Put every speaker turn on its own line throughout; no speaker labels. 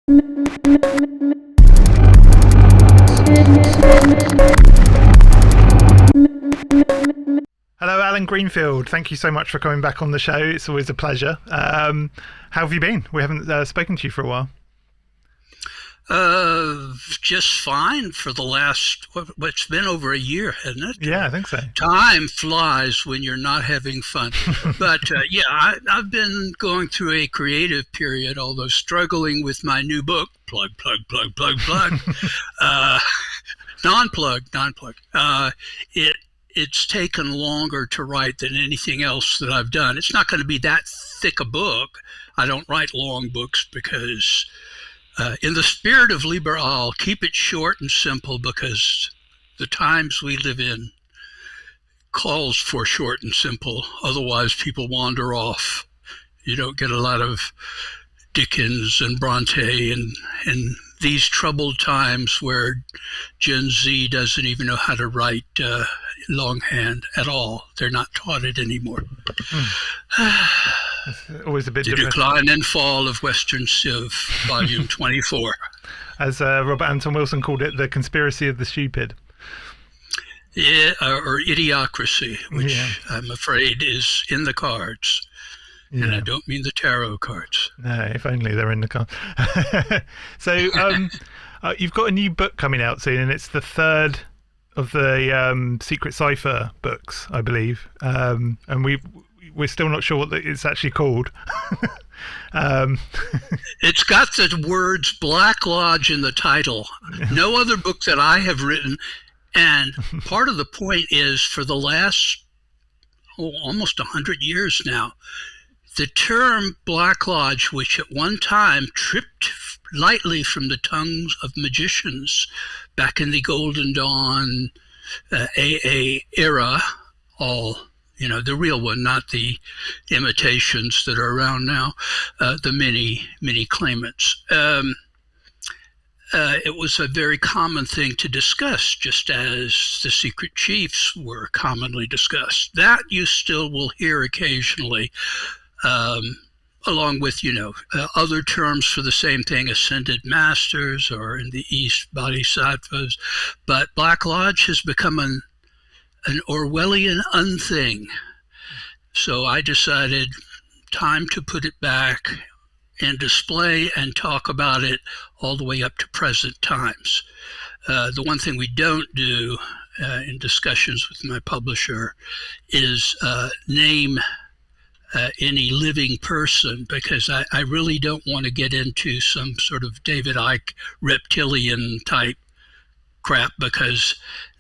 Hello, Allen Greenfield. Thank you so much for coming back on the show. It's always a pleasure. How have you been? We haven't spoken to you for a while.
Just fine for the last, what's been over a year, hasn't it?
Yeah, I think so.
Time flies when you're not having fun. But yeah, I've been going through a creative period, although struggling with my new book, plug. Non-plug. It's taken longer to write than anything else that I've done. It's not going to be that thick a book. I don't write long books because in the spirit of Liber, I'll keep it short and simple because the times we live in calls for short and simple. Otherwise, people wander off. You don't get a lot of Dickens and Bronte and these troubled times where Gen Z doesn't even know how to write longhand at all. They're not taught it anymore.
Always a bit
The Decline and Fall of Western Civ, Volume 24.
As Robert Anton Wilson called it, the conspiracy of the stupid.
Yeah, or idiocracy, which I'm afraid is in the cards. Yeah. And I don't mean the tarot cards.
No, if only they're in the cards. So you've got a new book coming out soon, and it's the third of the Secret Cipher books, I believe. And we're still not sure what it's actually called.
It's got the words Black Lodge in the title. No other book that I have written. And part of the point is for the last almost 100 years now, the term Black Lodge, which at one time tripped lightly from the tongues of magicians back in the Golden Dawn AA era, the real one, not the imitations that are around now, the many claimants. It was a very common thing to discuss, just as the secret chiefs were commonly discussed. That you still will hear occasionally, along with, other terms for the same thing, ascended masters, or in the East, bodhisattvas. But Black Lodge has become an Orwellian unthing. So I decided time to put it back and display and talk about it all the way up to present times. The one thing we don't do in discussions with my publisher is name any living person, because I really don't want to get into some sort of David Icke reptilian type crap, because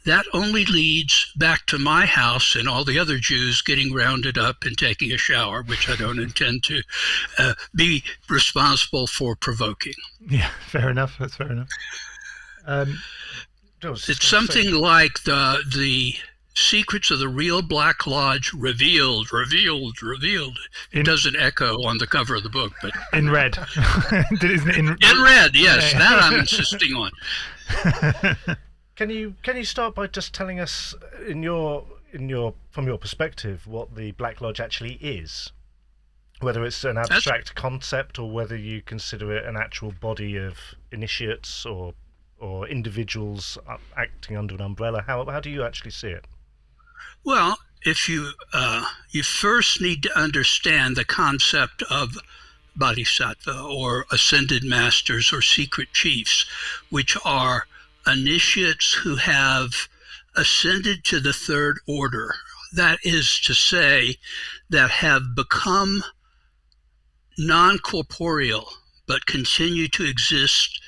that only leads back to my house and all the other Jews getting rounded up and taking a shower, which I don't intend to be responsible for provoking.
Yeah, fair enough. That's fair enough.
It's something like the secrets of the real Black Lodge revealed. It doesn't echo on the cover of the book, but
in red.
in red, yes, yeah. That I'm insisting on.
Can you start by just telling us, from your perspective, what the Black Lodge actually is? Whether it's an abstract concept, or whether you consider it an actual body of initiates or individuals acting under an umbrella. How do you actually see it?
Well, if you first need to understand the concept of bodhisattva, or ascended masters, or secret chiefs, which are initiates who have ascended to the third order. That is to say, that have become non-corporeal but continue to exist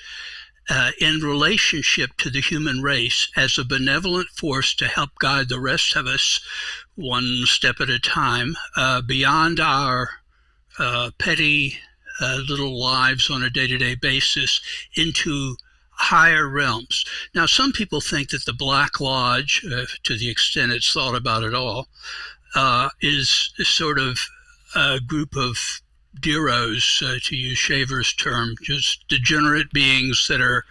in relationship to the human race as a benevolent force to help guide the rest of us one step at a time beyond our petty little lives on a day-to-day basis into higher realms. Now, some people think that the Black Lodge, to the extent it's thought about at all, is sort of a group of deros, to use Shaver's term, just degenerate beings that are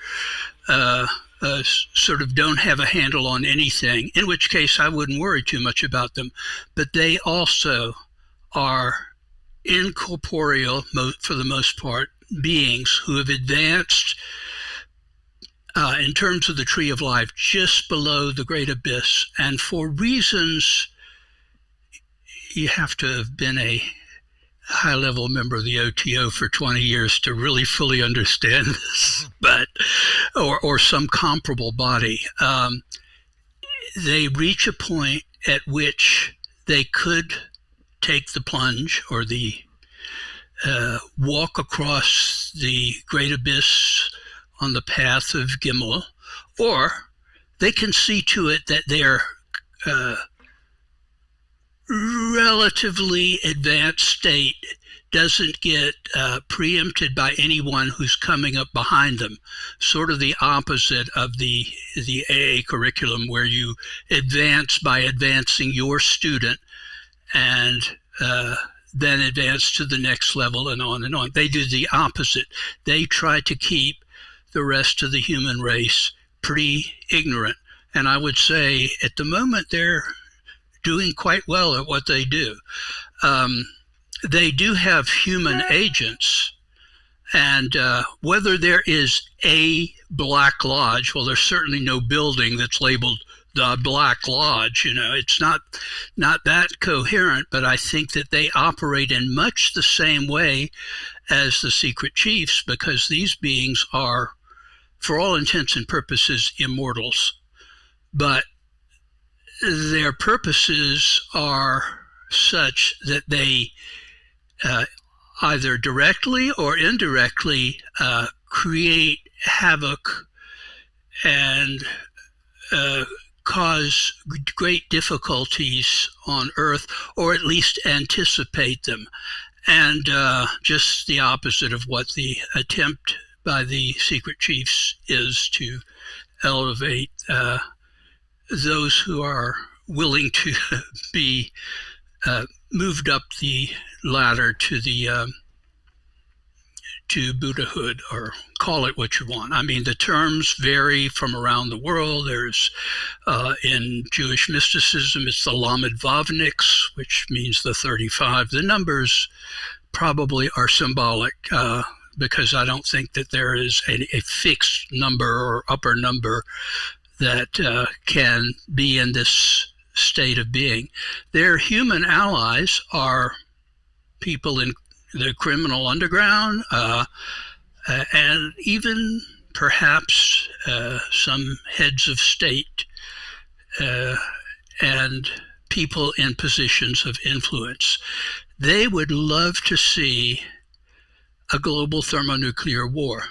sort of don't have a handle on anything, in which case I wouldn't worry too much about them. But they also are incorporeal for the most part, beings who have advanced in terms of the tree of life just below the great abyss. And for reasons, you have to have been a high-level member of the OTO for 20 years to really fully understand this, or some comparable body. They reach a point at which they could take the plunge or the walk across the great abyss on the path of Gimel, or they can see to it that their relatively advanced state doesn't get preempted by anyone who's coming up behind them. Sort of the opposite of the AA curriculum, where you advance by advancing your student and then advance to the next level and on and on. They do the opposite. They try to keep the rest of the human race pretty ignorant. And I would say at the moment they're doing quite well at what they do. They do have human agents, and whether there is a Black Lodge, well, there's certainly no building that's labeled the Black Lodge. It's not that coherent, but I think that they operate in much the same way as the secret chiefs, because these beings are, for all intents and purposes, immortals. But their purposes are such that they either directly or indirectly create havoc and cause great difficulties on Earth, or at least anticipate them. And just the opposite of what the attempt by the secret chiefs is to elevate those who are willing to be moved up the ladder to to Buddhahood, or call it what you want. I mean, the terms vary from around the world. There's in Jewish mysticism, it's the Lamed Vavniks, which means the 35. The numbers probably are symbolic, because I don't think that there is a fixed number or upper number that can be in this state of being. Their human allies are people in the criminal underground, and even perhaps some heads of state and people in positions of influence. They would love to see a global thermonuclear war,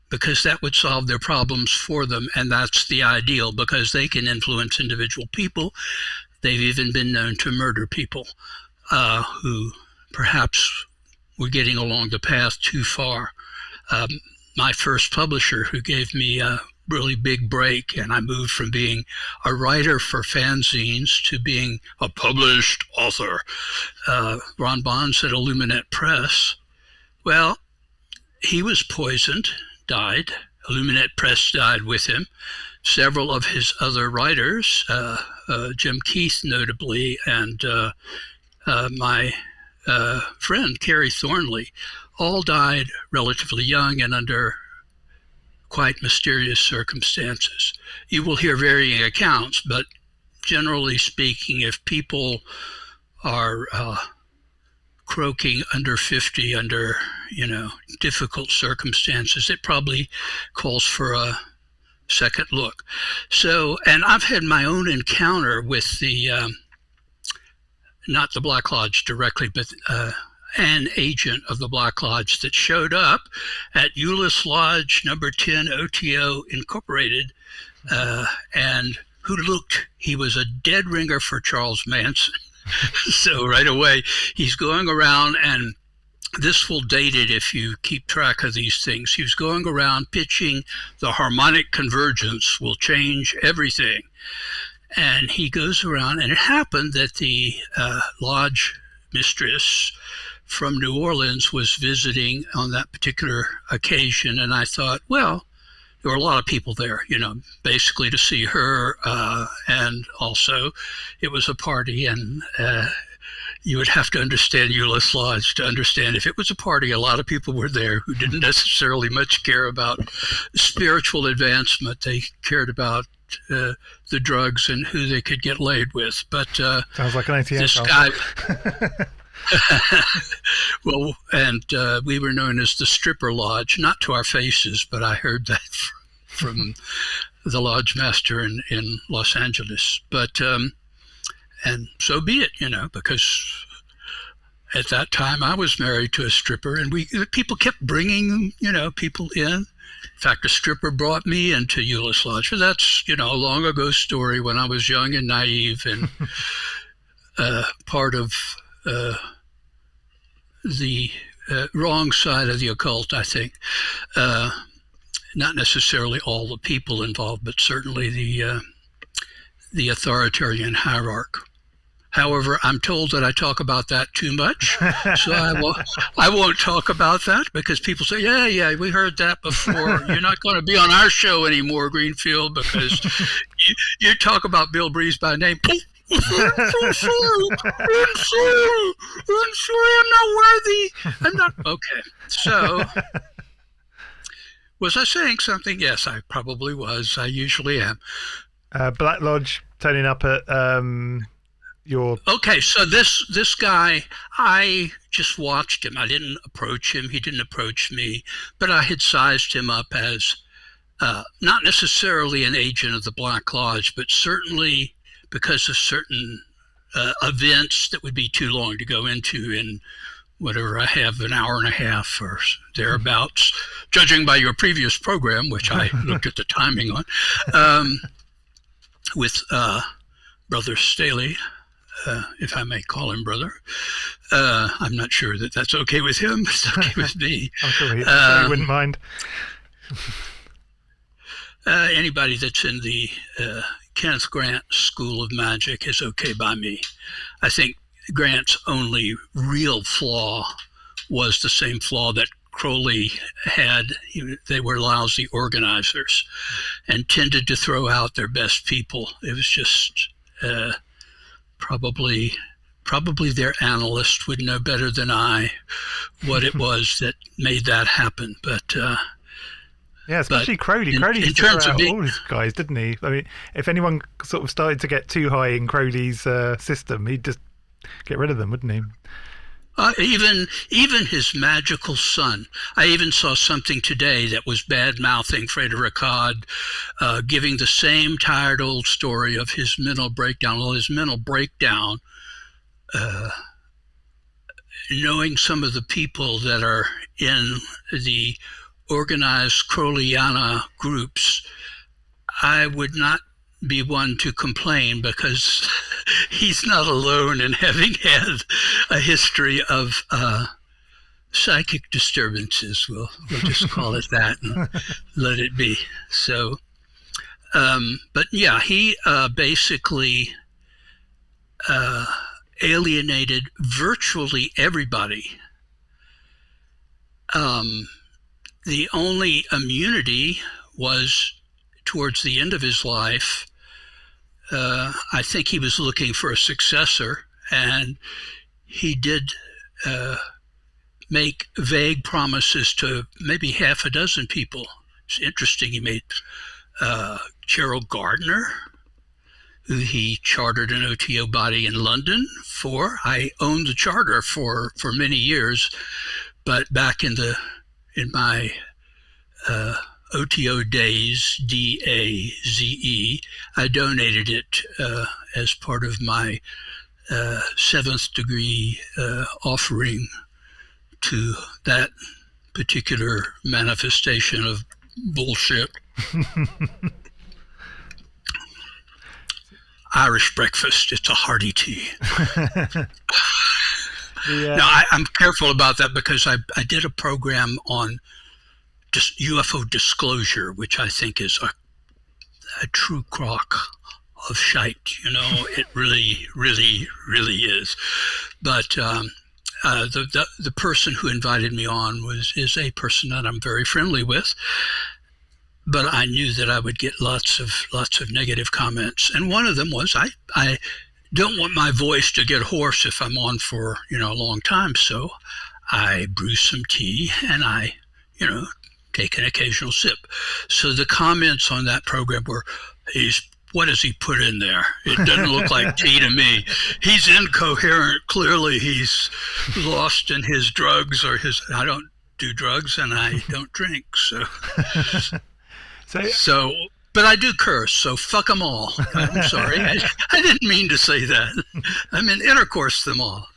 because that would solve their problems for them, and that's the ideal, because they can influence individual people. They've even been known to murder people who perhaps were getting along the path too far. My first publisher, who gave me a really big break, and I moved from being a writer for fanzines to being a published author, Ron Bonds at Illuminate Press. Well, he was poisoned, died. Illuminate Press died with him. Several of his other writers, Jim Keith notably, and my friend Carrie Thornley, all died relatively young and under quite mysterious circumstances. You will hear varying accounts, but generally speaking, if people are croaking under 50 under difficult circumstances, it probably calls for a second look. So, and I've had my own encounter with the not the Black Lodge directly, but an agent of the Black Lodge that showed up at Euless Lodge number 10 OTO Incorporated, and he was a dead ringer for Charles Manson. So right away, he's going around, and this will date it if you keep track of these things. He was going around pitching the harmonic convergence will change everything. And he goes around, and it happened that the lodge mistress from New Orleans was visiting on that particular occasion. And I thought, well, there were a lot of people there, basically to see her. And also it was a party, and, you would have to understand Ulysses Lodge to understand if it was a party, a lot of people were there who didn't necessarily much care about spiritual advancement. They cared about the drugs and who they could get laid with. But
sounds like an ATM
this guy. Well, and we were known as the Stripper Lodge, not to our faces, but I heard that from the lodge master in Los Angeles. But and so be it, because at that time I was married to a stripper, and people kept bringing, people in. In fact, a stripper brought me into Ulysses Lodge. But that's, a long ago story when I was young and naive and part of the wrong side of the occult, I think. Not necessarily all the people involved, but certainly the authoritarian hierarch. However, I'm told that I talk about that too much, so I won't talk about that, because people say, yeah, we heard that before. You're not going to be on our show anymore, Greenfield, because you talk about Bill Breeze by name. I'm sorry, I'm not worthy. I'm not. Okay, so was I saying something? Yes, I probably was. I usually am.
Black Lodge turning up at your...
Okay, so this guy, I just watched him. I didn't approach him. He didn't approach me. But I had sized him up as not necessarily an agent of the Black Lodge, but certainly because of certain events that would be too long to go into in whatever I have, an hour and a half or thereabouts, judging by your previous program, which I looked at the timing on, with Brother Staley, if I may call him brother. I'm not sure that that's okay with him, but it's okay with me.
I'm sure he wouldn't mind.
Anybody that's in the Kenneth Grant School of Magic is okay by me. I think Grant's only real flaw was the same flaw that Crowley had. They were lousy organizers and tended to throw out their best people. It was just probably their analyst would know better than I what it was that made that happen. But
yeah, especially Crowley. Crowley used to throw out all his guys, didn't he? I mean, if anyone sort of started to get too high in Crowley's system, he'd just get rid of them, wouldn't he?
Even his magical son. I even saw something today that was bad-mouthing Fredericod, giving the same tired old story of his mental breakdown. Well, his mental breakdown, knowing some of the people that are in the organized Crowleyana groups, I would not be one to complain, because he's not alone in having had a history of psychic disturbances. We'll just call it that and let it be. So, but yeah, he basically alienated virtually everybody. The only immunity was towards the end of his life. I think he was looking for a successor, and he did make vague promises to maybe half a dozen people. It's interesting. He made Gerald Gardner, who he chartered an OTO body in London for. I owned the charter for many years, but back in my OTO days, DAZE, I donated it as part of my seventh degree offering to that particular manifestation of bullshit. Irish breakfast, it's a hearty tea. Now, I'm careful about that, because I did a program on just UFO disclosure, which I think is a true crock of shite. It really, really, really is. But the person who invited me on is a person that I'm very friendly with. But I knew that I would get lots of negative comments, and one of them was I don't want my voice to get hoarse if I'm on for, a long time. So I brew some tea and I, take an occasional sip. So the comments on that program were, what has he put in there? It doesn't look like tea to me. He's incoherent. Clearly he's lost in his drugs I don't do drugs and I don't drink. So, but I do curse, so fuck them all. I'm sorry. I didn't mean to say that. I mean, intercourse them all.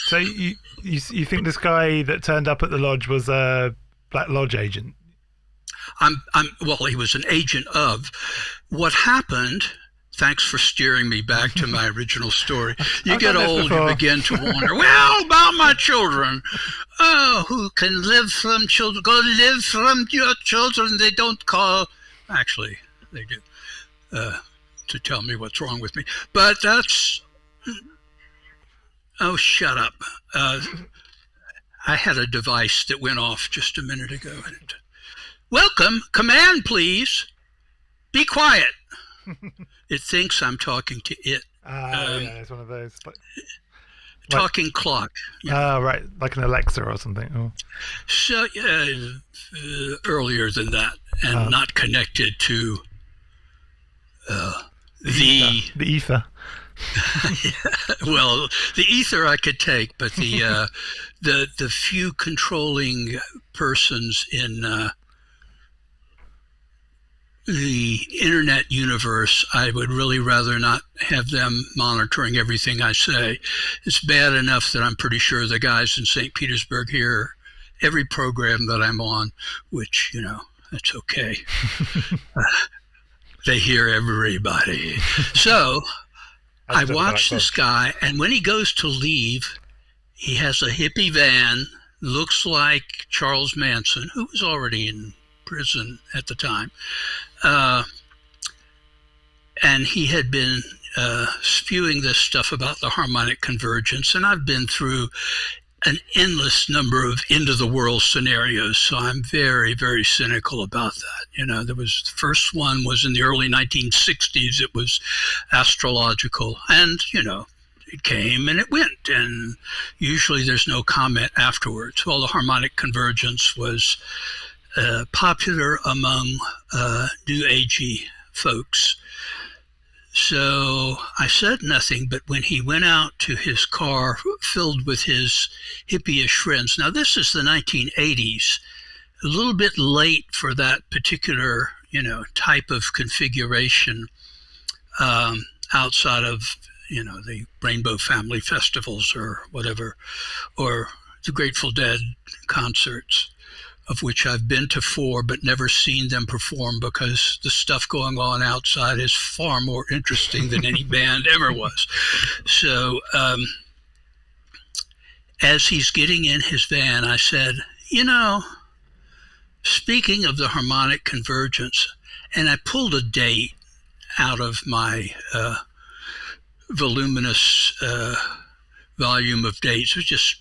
So you think this guy that turned up at the lodge was a Black Lodge agent?
Well, he was an agent of. What happened, thanks for steering me back to my original story. You get old, you begin to wonder, well, about my children. Oh, who can live from children? Go live from your children. They don't call. Actually, they do, to tell me what's wrong with me. But that's... Oh, shut up. I had a device that went off just a minute ago. Welcome. Command, please. Be quiet. It thinks I'm talking to it.
Yeah, it's one of those.
Talking clock.
Right, like an Alexa or something. Oh.
So, earlier than that, and not connected to the
ether.
Well, the ether I could take, but the few controlling persons in the internet universe, I would really rather not have them monitoring everything I say. It's bad enough that I'm pretty sure the guys in St. Petersburg hear every program that I'm on, which, that's okay. They hear everybody. So I watch this guy, and when he goes to leave, he has a hippie van, looks like Charles Manson, who was already in prison at the time. And he had been spewing this stuff about the harmonic convergence, and I've been through an endless number of end-of-the-world scenarios, so I'm very, very cynical about that. There was the first one was in the early 1960s. It was astrological, and, it came and it went, and usually there's no comment afterwards. Well, the harmonic convergence was popular among New Agey folks. So I said nothing, but when he went out to his car filled with his hippie-ish friends, now this is the 1980s, a little bit late for that particular, type of configuration outside of, the Rainbow Family Festivals or whatever, or the Grateful Dead concerts, of which I've been to 4 but never seen them perform because the stuff going on outside is far more interesting than any band ever was. So as he's getting in his van, I said, speaking of the harmonic convergence, and I pulled a date out of my voluminous volume of dates. It was just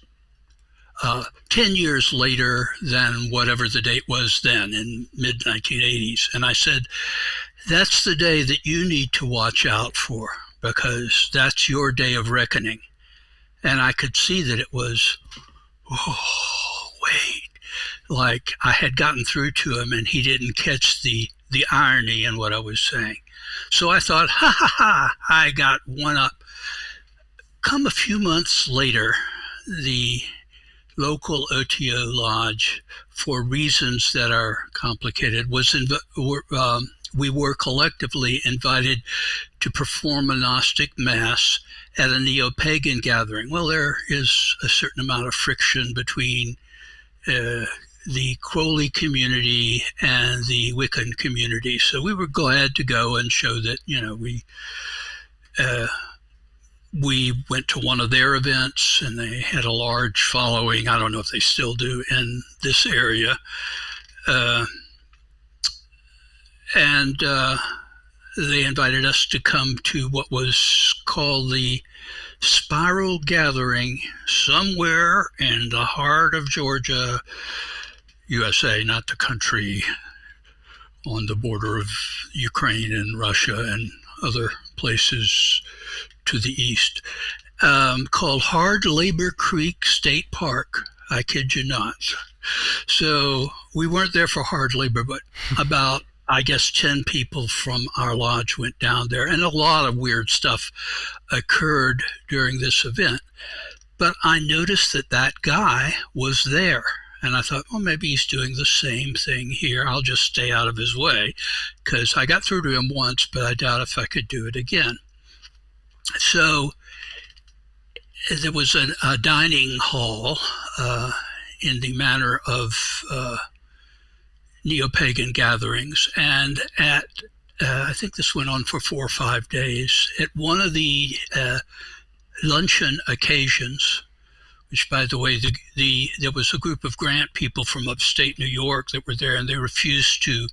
10 years later than whatever the date was then in mid-1980s. And I said, that's the day that you need to watch out for because that's your day of reckoning. And I could see that it was, like I had gotten through to him and he didn't catch the irony in what I was saying. So I thought, I got one up. Come a few months later, the local OTO lodge, for reasons that are complicated, we were collectively invited to perform a Gnostic Mass at a neo-pagan gathering. Well, there is a certain amount of friction between the Crowley community and the Wiccan community. So we were glad to go and show that, we went to one of their events and they had a large following. I don't know if they still do in this area. And they invited us to come to what was called the Spiral Gathering somewhere in the heart of Georgia, USA, not the country on the border of Ukraine and Russia and other places to the east, called Hard Labor Creek State Park. I kid you not. So we weren't there for hard labor, but about, I guess, 10 people from our lodge went down there, and a lot of weird stuff occurred during this event. But I noticed that guy was there, and I thought, well, maybe he's doing the same thing here. I'll just stay out of his way, because I got through to him once, but I doubt if I could do it again. So there was a dining hall in the manner of neo-pagan gatherings, and at I think this went on for 4 or 5 days. At one of the luncheon occasions, which, by the way, there was a group of grant people from upstate New York that were there, and they refused to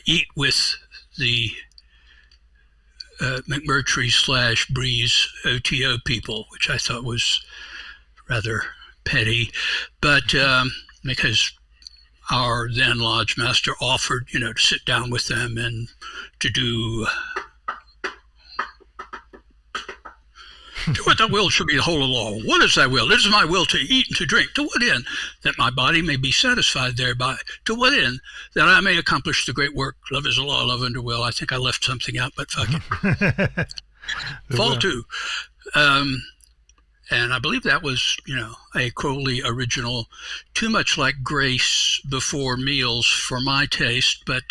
eat with the McMurtry/Breeze OTO people, which I thought was rather petty, but because our then lodge master offered, to sit down with them and to do what thou wilt shall be the whole of the law. What is thy will? It is my will to eat and to drink. To what end? That my body may be satisfied thereby. To what end? That I may accomplish the great work. Love is a law, love under will. I think I left something out, but fuck it. Fall 2. And I believe that was, a Crowley original, too much like Grace before meals for my taste, but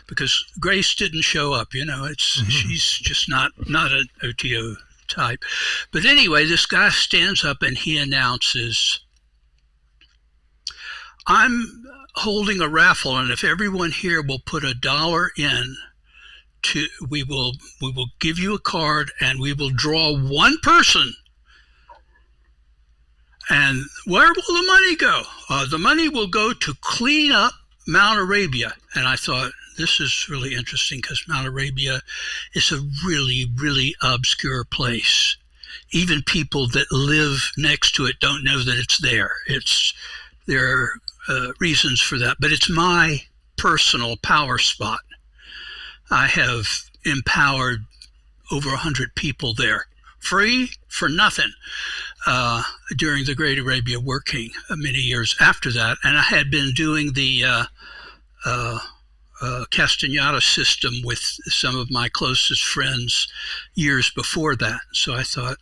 because Grace didn't show up, she's just not an OTO type. But anyway, this guy stands up and he announces, I'm holding a raffle, and if everyone here will put $1 in, we will give you a card, and we will draw one person. And where will the money go? The money will go to clean up Mount Arabia. And I thought, this is really interesting, because Mount Arabia is a really, really obscure place. Even people that live next to it don't know that it's there. There are reasons for that, but it's my personal power spot. I have empowered over 100 people there, free for nothing, during the Great Arabia working many years after that. And I had been doing the Castaneda system with some of my closest friends years before that. So I thought,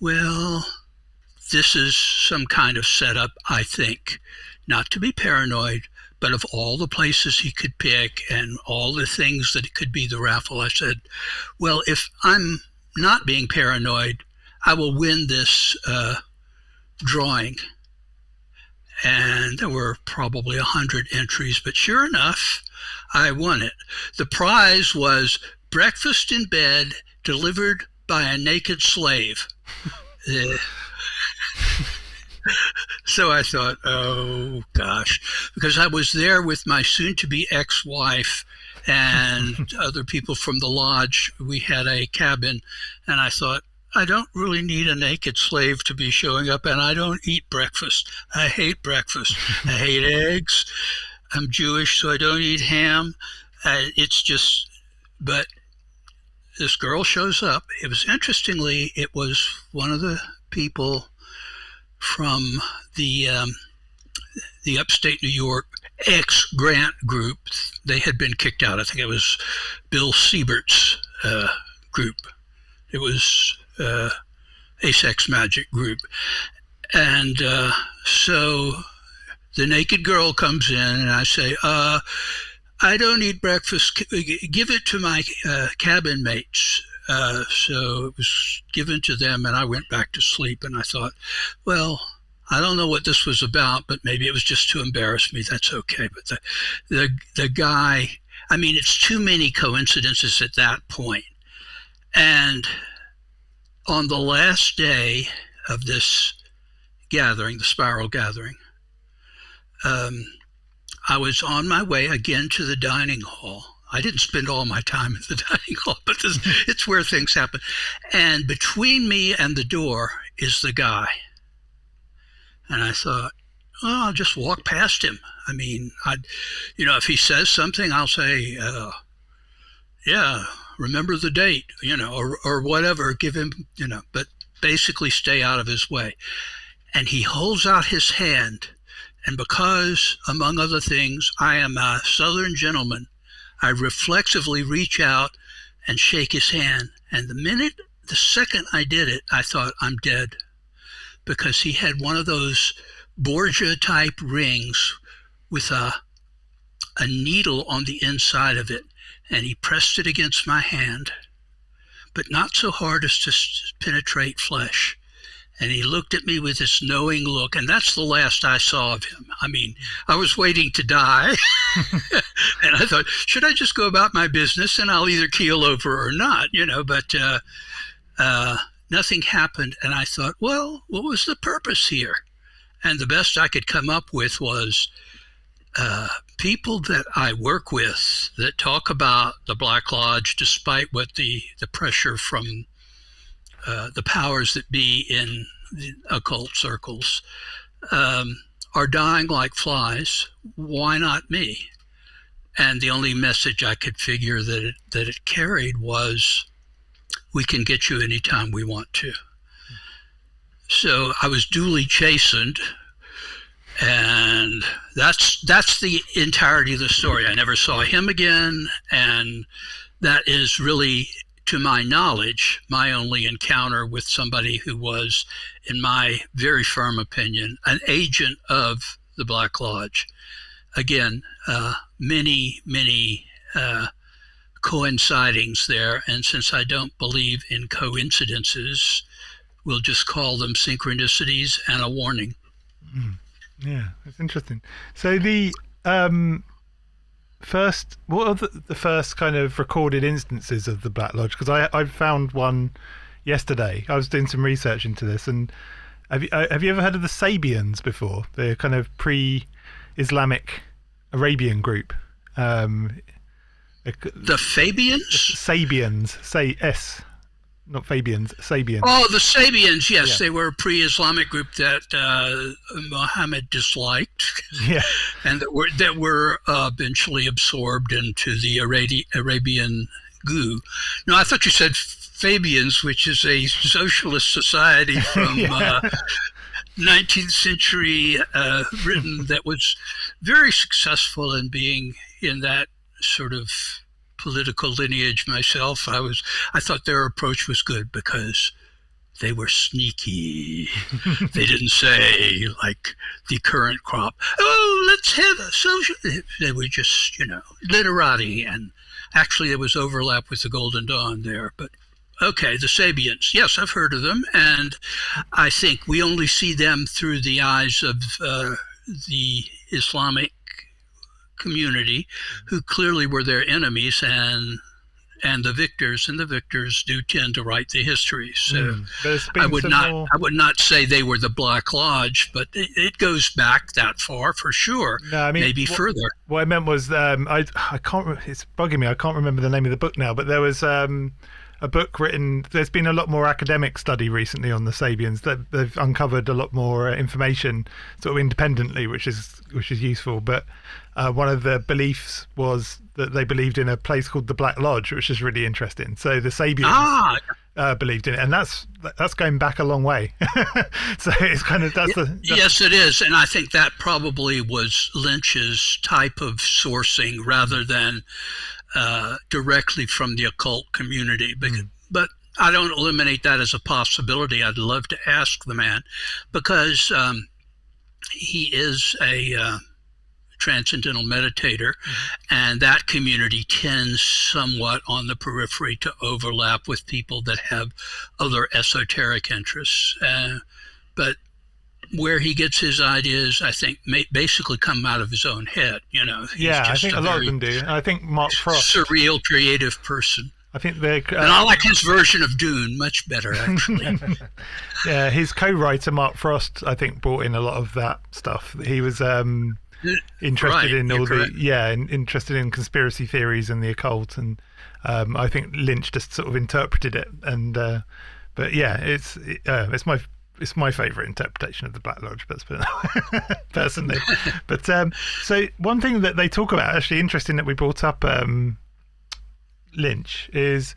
well, this is some kind of setup, I think. Not to be paranoid, but of all the places he could pick and all the things that it could be the raffle, I said, well, if I'm not being paranoid, I will win this drawing. And there were probably 100 entries, but sure enough, I won it. The prize was breakfast in bed delivered by a naked slave. So I thought, oh gosh, because I was there with my soon-to-be ex-wife and other people from the lodge. We had a cabin, and I thought, I don't really need a naked slave to be showing up, and I don't eat breakfast. I hate breakfast. I hate eggs. I'm Jewish, so I don't eat ham. But this girl shows up. It was, interestingly, it was one of the people from the upstate New York ex-Grant group. They had been kicked out. I think it was Bill Siebert's group. It was Asex Magick group. And so the naked girl comes in, and I say, I don't eat breakfast. Give it to my cabin mates. So it was given to them, and I went back to sleep. And I thought, well, I don't know what this was about, but maybe it was just to embarrass me. That's okay. But the guy, I mean, it's too many coincidences at that point. And on the last day of this gathering, the spiral gathering, I was on my way again to the dining hall. I didn't spend all my time at the dining hall, but it's where things happen. And between me and the door is the guy. And I thought, well, I'll just walk past him. I mean, if he says something, I'll say, yeah, remember the date, or whatever, give him, but basically stay out of his way. And he holds out his hand. And because, among other things, I am a Southern gentleman, I reflexively reach out and shake his hand. And the second I did it, I thought, I'm dead. Because he had one of those Borgia-type rings with a needle on the inside of it. And he pressed it against my hand, but not so hard as to penetrate flesh. And he looked at me with this knowing look, and that's the last I saw of him. I mean, I was waiting to die, and I thought, should I just go about my business and I'll either keel over or not, but nothing happened. And I thought, well, what was the purpose here? And the best I could come up with was people that I work with that talk about the Black Lodge, despite what the pressure from the powers that be in the occult circles, are dying like flies. Why not me? And the only message I could figure that it carried was, we can get you anytime we want to. So I was duly chastened, and that's the entirety of the story. I never saw him again, and that is really, to my knowledge, my only encounter with somebody who was, in my very firm opinion, an agent of the Black Lodge. Again, many coincidings there, and since I don't believe in coincidences, we'll just call them synchronicities and a warning.
Yeah, that's interesting. So the what are the first kind of recorded instances of the Black Lodge? Because I found one yesterday. I was doing some research into this, and have you ever heard of the Sabians before? They're kind of pre-Islamic Arabian group.
The Fabians?
Sabians. Say S. Not Fabians, Sabians.
Oh, the Sabians, yes.
Yeah.
They were a pre-Islamic group that Muhammad disliked,
Yeah.
and that were eventually absorbed into the Arabian goo. No, I thought you said Fabians, which is a socialist society from 19th century Britain that was very successful in being in that sort of political lineage myself. I thought their approach was good because they were sneaky. They didn't say, like the current crop, oh, let's have a social. They were just, literati, and actually there was overlap with the Golden Dawn there. But okay, the Sabians, yes, I've heard of them, and I think we only see them through the eyes of the Islamic community, who clearly were their enemies, and the victors do tend to write the history. So I would not say they were the Black Lodge, but it goes back that far for sure.
No, I mean,
maybe further.
What I meant was I can't. It's bugging me. I can't remember the name of the book now, but there was a book written. There's been a lot more academic study recently on the Sabians. That they've uncovered a lot more information sort of independently, which is useful. But one of the beliefs was that they believed in a place called the Black Lodge, which is really interesting. So the Sabians believed in it, and that's going back a long way. So it's kind of
yes, it is, and I think that probably was Lynch's type of sourcing rather than directly from the occult community. But I don't eliminate that as a possibility. I'd love to ask the man, because he is a transcendental meditator, and that community tends somewhat on the periphery to overlap with people that have other esoteric interests. But where he gets his ideas, I think, basically come out of his own head.
I think a lot of them do. I think Mark Frost,
surreal, creative person.
I think they're.
And I like his version of Dune much better, actually.
Yeah, his co-writer Mark Frost, I think, brought in a lot of that stuff. He was interested in all interested in conspiracy theories and the occult, and I think Lynch just sort of interpreted it. And but yeah, it's my favourite interpretation of the Black Lodge, personally. But so one thing that they talk about, actually interesting that we brought up Lynch is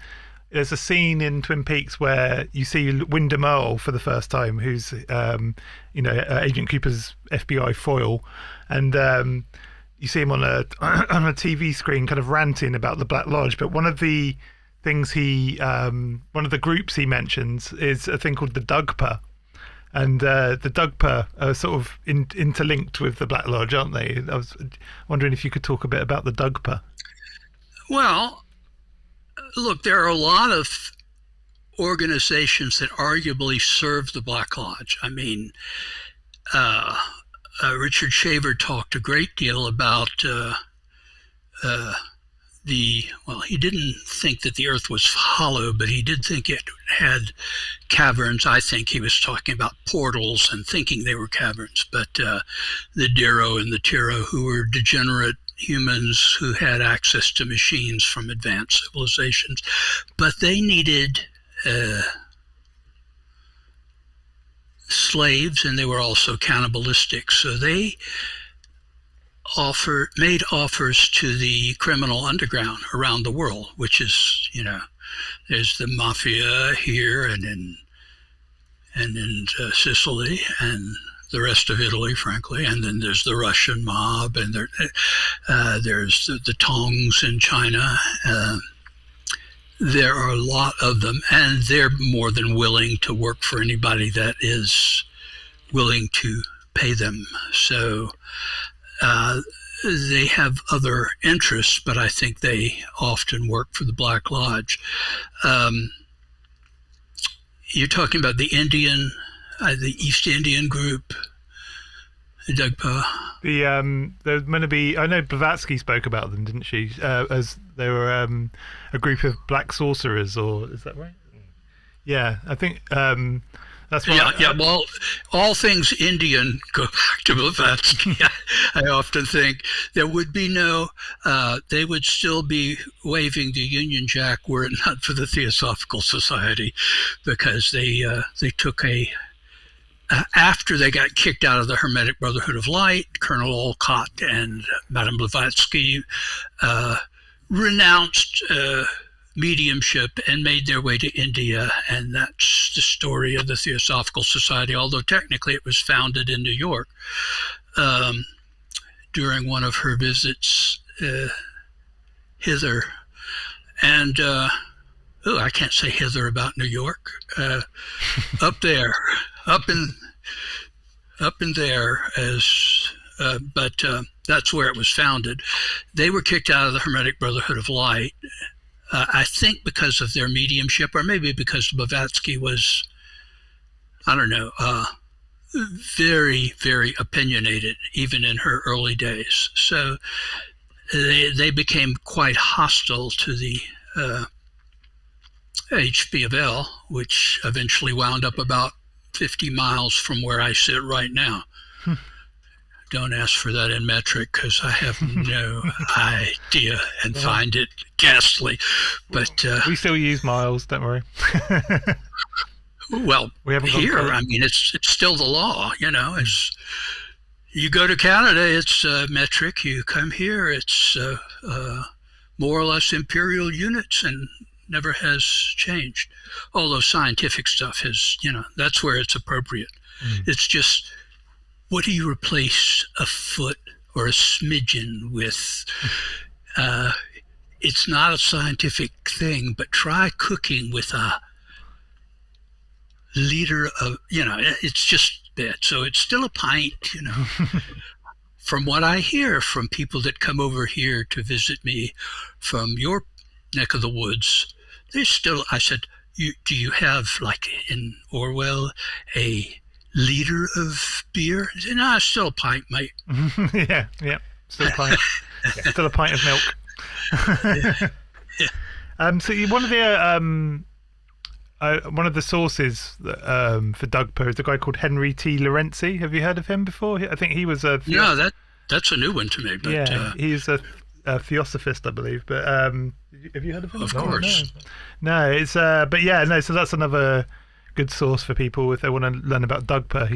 there's a scene in Twin Peaks where you see Wyndham Earle for the first time, who's Agent Cooper's FBI foil, and you see him on a TV screen kind of ranting about the Black Lodge. But one of the things one of the groups he mentions is a thing called the Dugpa. And the Dugpa are sort of interlinked with the Black Lodge, aren't they? I was wondering if you could talk a bit about the Dugpa.
Well, look, there are a lot of organizations that arguably serve the Black Lodge. I mean, Richard Shaver talked a great deal about he didn't think that the earth was hollow, but he did think it had caverns. I think he was talking about portals and thinking they were caverns. But the Dero and the Tiro, who were degenerate humans who had access to machines from advanced civilizations, but they needed slaves, and they were also cannibalistic. So they made offers to the criminal underground around the world, which is, there's the mafia here and in Sicily and the rest of Italy, frankly, and then there's the Russian mob, and there's the Tongs in China. There are a lot of them, and they're more than willing to work for anybody that is willing to pay them. So they have other interests, but I think they often work for the Black Lodge. You're talking about the East Indian group, Dugpa.
There's going to be. I know Blavatsky spoke about them, didn't she? As they were a group of black sorcerers, or is that right? Yeah, I think that's what.
Yeah. Well, all things Indian go back to Blavatsky. I often think there would be no. They would still be waving the Union Jack were it not for the Theosophical Society, because they took after they got kicked out of the Hermetic Brotherhood of Light, Colonel Olcott and Madame Blavatsky renounced mediumship and made their way to India, and that's the story of the Theosophical Society, although technically it was founded in New York during one of her visits hither. And I can't say hither about New York. Up there, up in there, but that's where it was founded. They were kicked out of the Hermetic Brotherhood of Light, I think because of their mediumship, or maybe because Blavatsky was, I don't know, very, very opinionated, even in her early days. So they became quite hostile to the HB of L, which eventually wound up about 50 miles from where I sit right now. Don't ask for that in metric, because I have no idea and find it ghastly. But
we still use miles, don't worry.
Well, we haven't here, I mean, it's still the law, It's you go to Canada, it's metric. You come here, it's more or less imperial units, and never has changed. Although scientific stuff has, that's where it's appropriate. It's just, what do you replace a foot or a smidgen with? It's not a scientific thing, but try cooking with a liter of, it's just that. So it's still a pint, From what I hear from people that come over here to visit me from your neck of the woods, I said, do you have, like in Orwell, a liter of beer? He said, no, it's still a pint, mate.
yeah, still a pint. Still a pint of milk. So one of the sources that, for Dugpa is a guy called Henry T. Lorenzi. Have you heard of him before? I think he was that's
a new one to me. But
he's a theosophist, I believe. But have you heard of him?
Of course.
No, it's so that's another good source for people if they want to learn about Dugpa.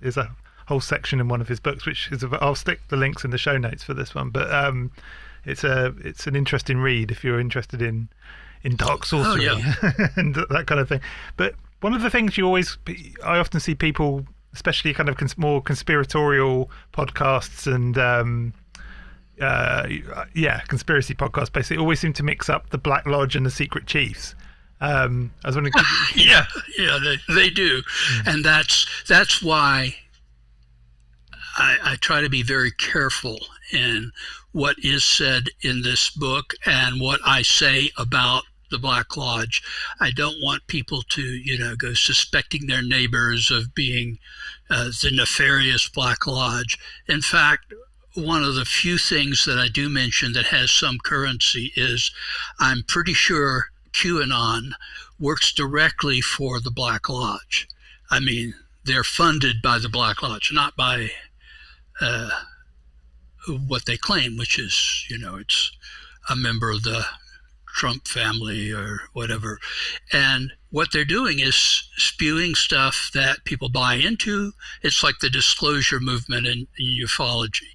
There's a whole section in one of his books, which is I'll stick the links in the show notes for this one. But it's an interesting read if you're interested in dark sorcery and that kind of thing. But one of the things I often see people, especially kind of more conspiratorial podcasts and conspiracy podcasts, basically always seem to mix up the Black Lodge and the Secret Chiefs. I was wondering.
They do, and that's why I try to be very careful in what is said in this book and what I say about the Black Lodge. I don't want people to, go suspecting their neighbors of being the nefarious Black Lodge. In fact, one of the few things that I do mention that has some currency is I'm pretty sure QAnon works directly for the Black Lodge. I mean, they're funded by the Black Lodge, not by what they claim, which is, it's a member of the Trump family or whatever. And what they're doing is spewing stuff that people buy into. It's like the disclosure movement in ufology.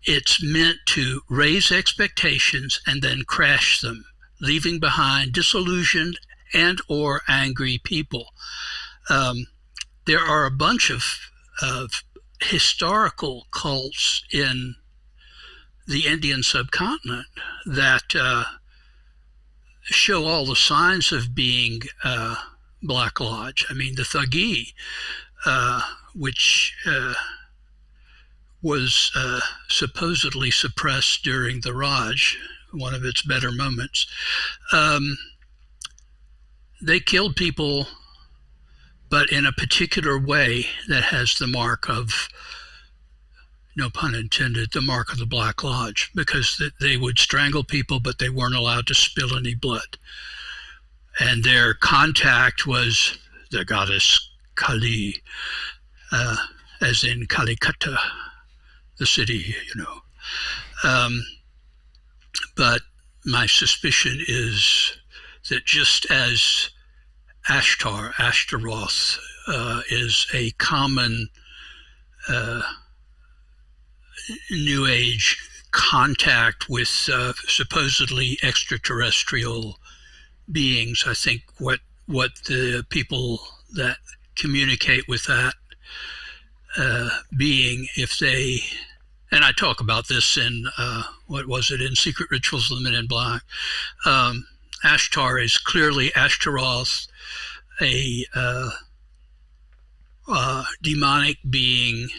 It's meant to raise expectations and then crash them, leaving behind disillusioned and or angry people. There are a bunch of historical cults in the Indian subcontinent that show all the signs of being Black Lodge. I mean, the Thuggee, which was supposedly suppressed during the Raj, one of its better moments. They killed people, but in a particular way that has the mark of, no pun intended, the mark of the Black Lodge, because they would strangle people, but they weren't allowed to spill any blood. And their contact was the goddess Kali, as in Kalikata, the city, But my suspicion is that just as Ashtaroth is a common New Age contact with supposedly extraterrestrial beings, I think what the people that communicate with that being, if they, and I talk about this in, in Secret Rituals of the Men in Black, Ashtar is clearly Ashtaroth, a demonic being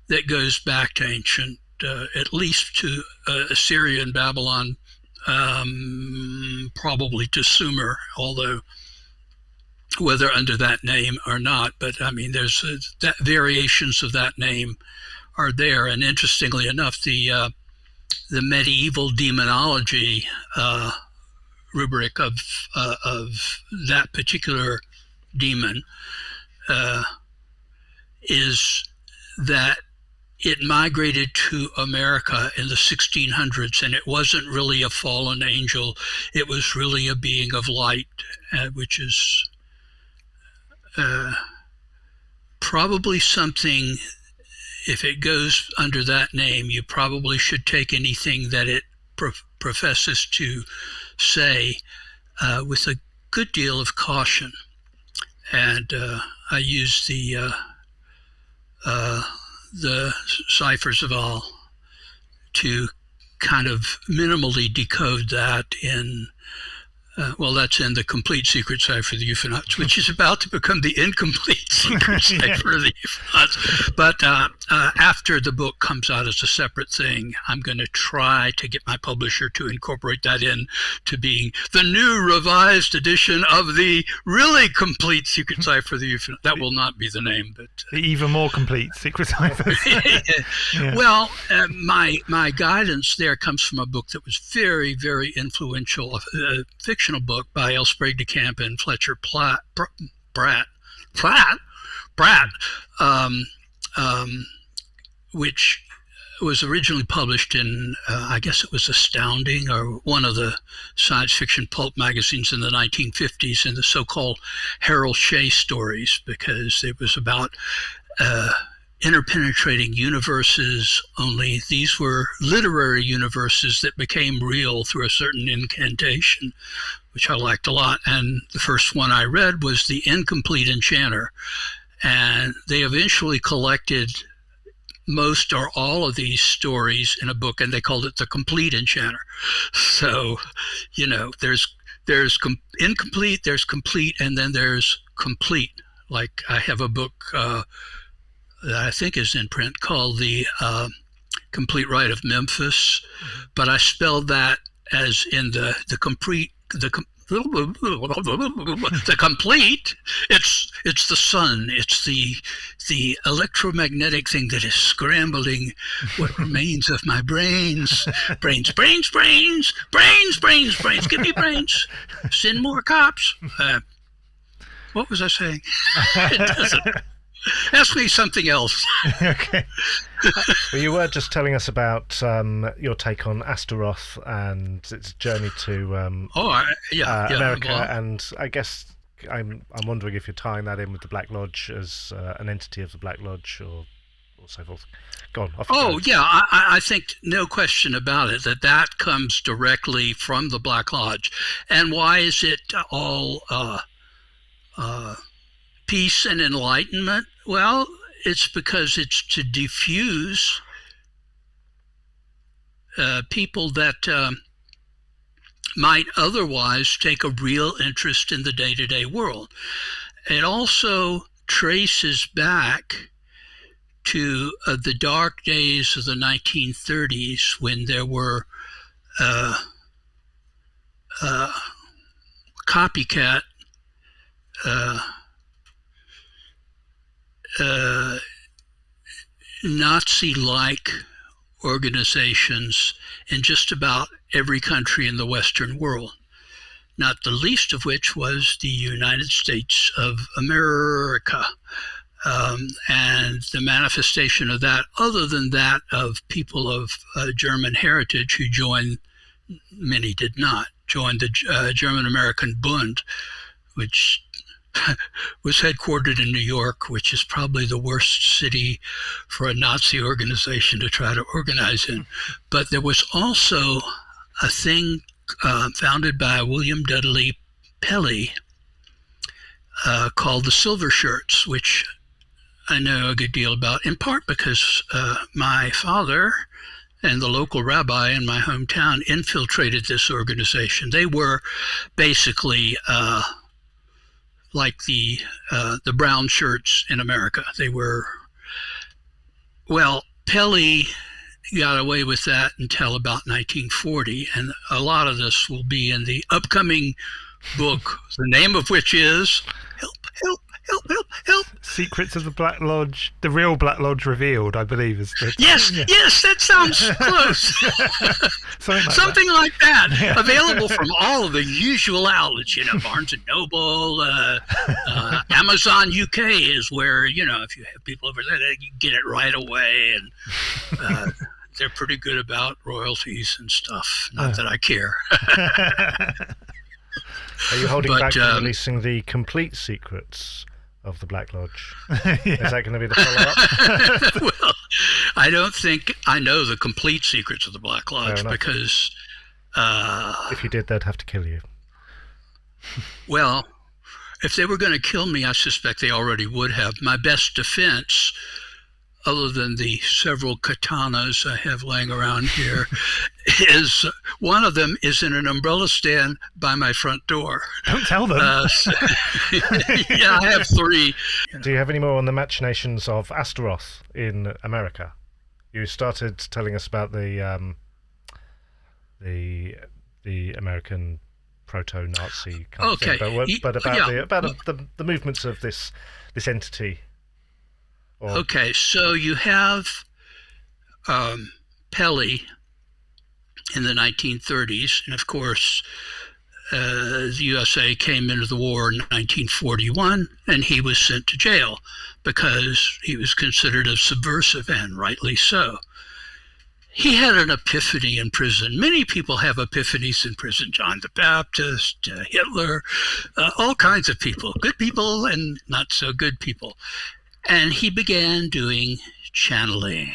that goes back to ancient, at least to Assyria and Babylon, probably to Sumer, although whether under that name or not. But I mean, there's that variations of that name are there. And interestingly enough, the medieval demonology rubric of that particular demon is that it migrated to America in the 1600s, and it wasn't really a fallen angel. It was really a being of light, which is probably something, if it goes under that name, you probably should take anything that it professes to say with a good deal of caution. And I use the ciphers of all to kind of minimally decode that in, that's in the complete secret cipher of the Euphonauts, which is about to become the incomplete secret cipher of the Euphonauts. But after the book comes out as a separate thing, I'm going to try to get my publisher to incorporate that in to being the new revised edition of the really complete secret cipher of the Euphonauts. That will not be the name, but
the even more complete secret cipher.
Well, my guidance there comes from a book that was very, very influential, a fictional book by L. Sprague de Camp and Fletcher Pratt, which was originally published in, I guess it was Astounding, or one of the science fiction pulp magazines in the 1950s, in the so-called Harold Shea stories, because it was about interpenetrating universes, only these were literary universes that became real through a certain incantation, which I liked a lot. And the first one I read was The Incomplete Enchanter. And they eventually collected most or all of these stories in a book, and they called it The Complete Enchanter. So, there's incomplete, there's complete, and then there's complete. Like I have a book that I think is in print called The Complete Rite of Memphis, but I spelled that as in the complete, the complete. It's the sun. It's the electromagnetic thing that is scrambling what remains of my brains. Brains. Give me brains. Send more cops. What was I saying? It doesn't. Ask me something else.
Okay. Well, you were just telling us about your take on Astaroth and its journey to America, and I guess I'm wondering if you're tying that in with the Black Lodge as an entity of the Black Lodge, or so forth. Go on.
I think no question about it that comes directly from the Black Lodge. And why is it all peace and enlightenment? Well, it's because it's to diffuse people that might otherwise take a real interest in the day-to-day world. It also traces back to the dark days of the 1930s, when there were copycat Nazi-like organizations in just about every country in the Western world, not the least of which was the United States of America. And the manifestation of that, other than that of people of German heritage who joined, many did not, joined the German-American Bund, which was headquartered in New York, which is probably the worst city for a Nazi organization to try to organize in. But there was also a thing founded by William Dudley Pelley called the Silver Shirts, which I know a good deal about, in part because my father and the local rabbi in my hometown infiltrated this organization. They were basically like the brown shirts in America. They were, well, Pelley got away with that until about 1940, and a lot of this will be in the upcoming book, the name of which is Help.
Secrets of the Black Lodge, the real Black Lodge revealed, I believe is the
Yes, that sounds close. Something like that. Yeah. Available from all of the usual outlets, Barnes & Noble, Amazon UK is where, if you have people over there, you get it right away, and they're pretty good about royalties and stuff. Not that I care.
Are you holding back on releasing the complete secrets of the Black Lodge? Is that going to be the follow-up?
Well, I don't think I know the complete secrets of the Black Lodge, because
if you did, they'd have to kill you.
Well, if they were going to kill me, I suspect they already would have. My best defense, other than the several katanas I have laying around here, is one of them is in an umbrella stand by my front door.
Don't tell them.
Yeah, I have 3.
Do you have any more on the machinations of Astaroth in America? You started telling us about the American proto-Nazi kind of thing, but about the movements of this entity.
Okay, so you have Pelley in the 1930s, and of course the USA came into the war in 1941, and he was sent to jail because he was considered a subversive, and rightly so. He had an epiphany in prison. Many people have epiphanies in prison. John the Baptist, Hitler, all kinds of people, good people and not so good people. And he began doing channeling,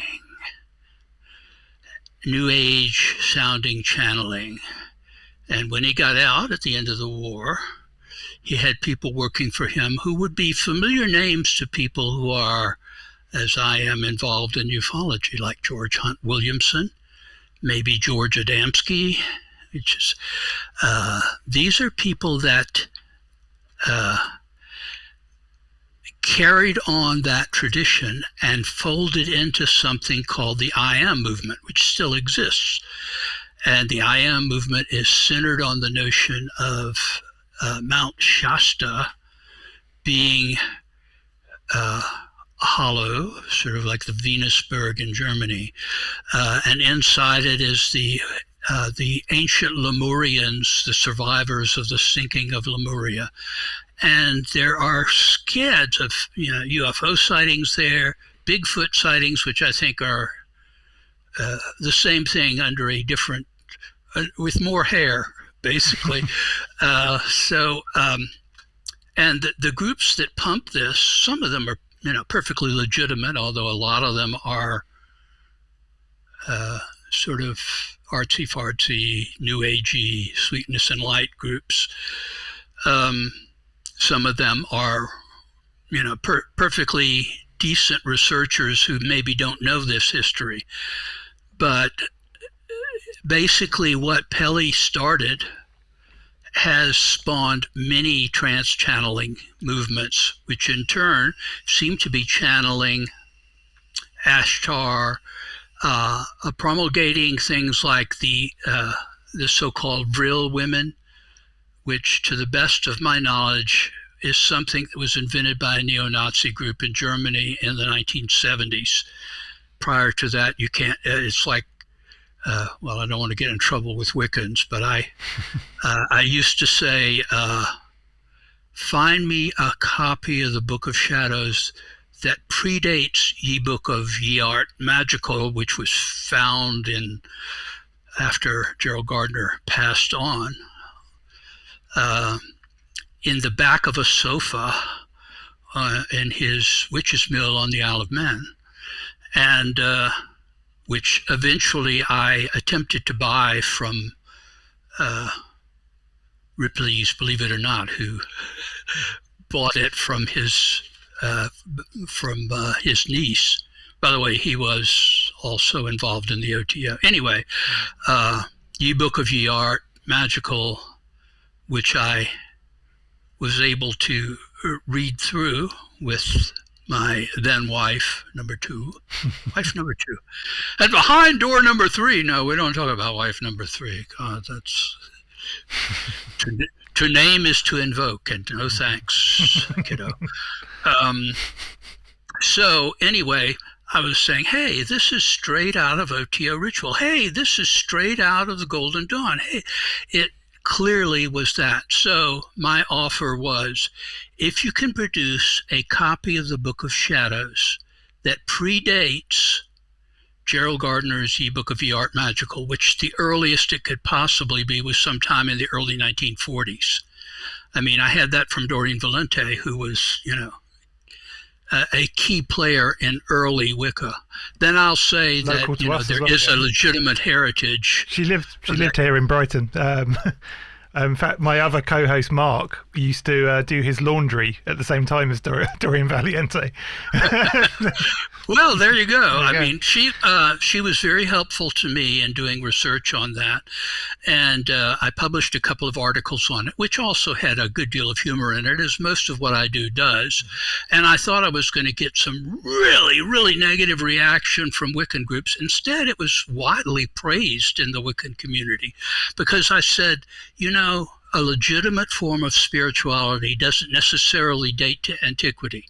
New Age sounding channeling. And when he got out at the end of the war, he had people working for him who would be familiar names to people who are, as I am, involved in ufology, like George Hunt Williamson, maybe George Adamski. These are people that carried on that tradition and folded into something called the I Am movement, which still exists. And the I Am movement is centered on the notion of Mount Shasta being hollow, sort of like the Venusberg in Germany. And inside it is the ancient Lemurians, the survivors of the sinking of Lemuria. And there are scads of UFO sightings there, Bigfoot sightings, which I think are the same thing under a different, with more hair, basically. And the groups that pump this, some of them are perfectly legitimate, although a lot of them are sort of artsy-fartsy, new agey, sweetness and light groups. Some of them are, perfectly decent researchers who maybe don't know this history. But basically what Peli started has spawned many trans-channeling movements, which in turn seem to be channeling Ashtar, promulgating things like the so-called Vril women, which, to the best of my knowledge, is something that was invented by a neo-Nazi group in Germany in the 1970s. Prior to that, you can't, it's like, well, I don't want to get in trouble with Wiccans, but I used to say, find me a copy of the Book of Shadows that predates Ye Book of Ye Art Magical, which was found after Gerald Gardner passed on, in the back of a sofa in his witch's mill on the Isle of Man, and which eventually I attempted to buy from Ripley's, believe it or not, who bought it from his niece. By the way, he was also involved in the OTO. Anyway, Ye Book of Ye Art Magical, which I was able to read through with my then wife number two. And behind door number 3, no, we don't talk about wife number 3. God, that's... to name is to invoke, and no thanks, kiddo. So anyway, I was saying, hey, this is straight out of OTO ritual. Hey, this is straight out of the Golden Dawn. Hey, it clearly was that. So my offer was, if you can produce a copy of the Book of Shadows that predates Gerald Gardner's Ye Book of Ye Art Magical, which the earliest it could possibly be was sometime in the early 1940s. I mean, I had that from Doreen Valente, who was, a key player in early Wicca. Then I'll say that there is a legitimate heritage.
She lived here in Brighton. In fact, my other co-host Mark used to do his laundry at the same time as Doreen Valiente.
Well, there you go. I mean, she was very helpful to me in doing research on that, and I published a couple of articles on it, which also had a good deal of humor in it, as most of what I do does. And I thought I was going to get some really, really negative reaction from Wiccan groups. Instead, it was widely praised in the Wiccan community, because I said, a legitimate form of spirituality doesn't necessarily date to antiquity.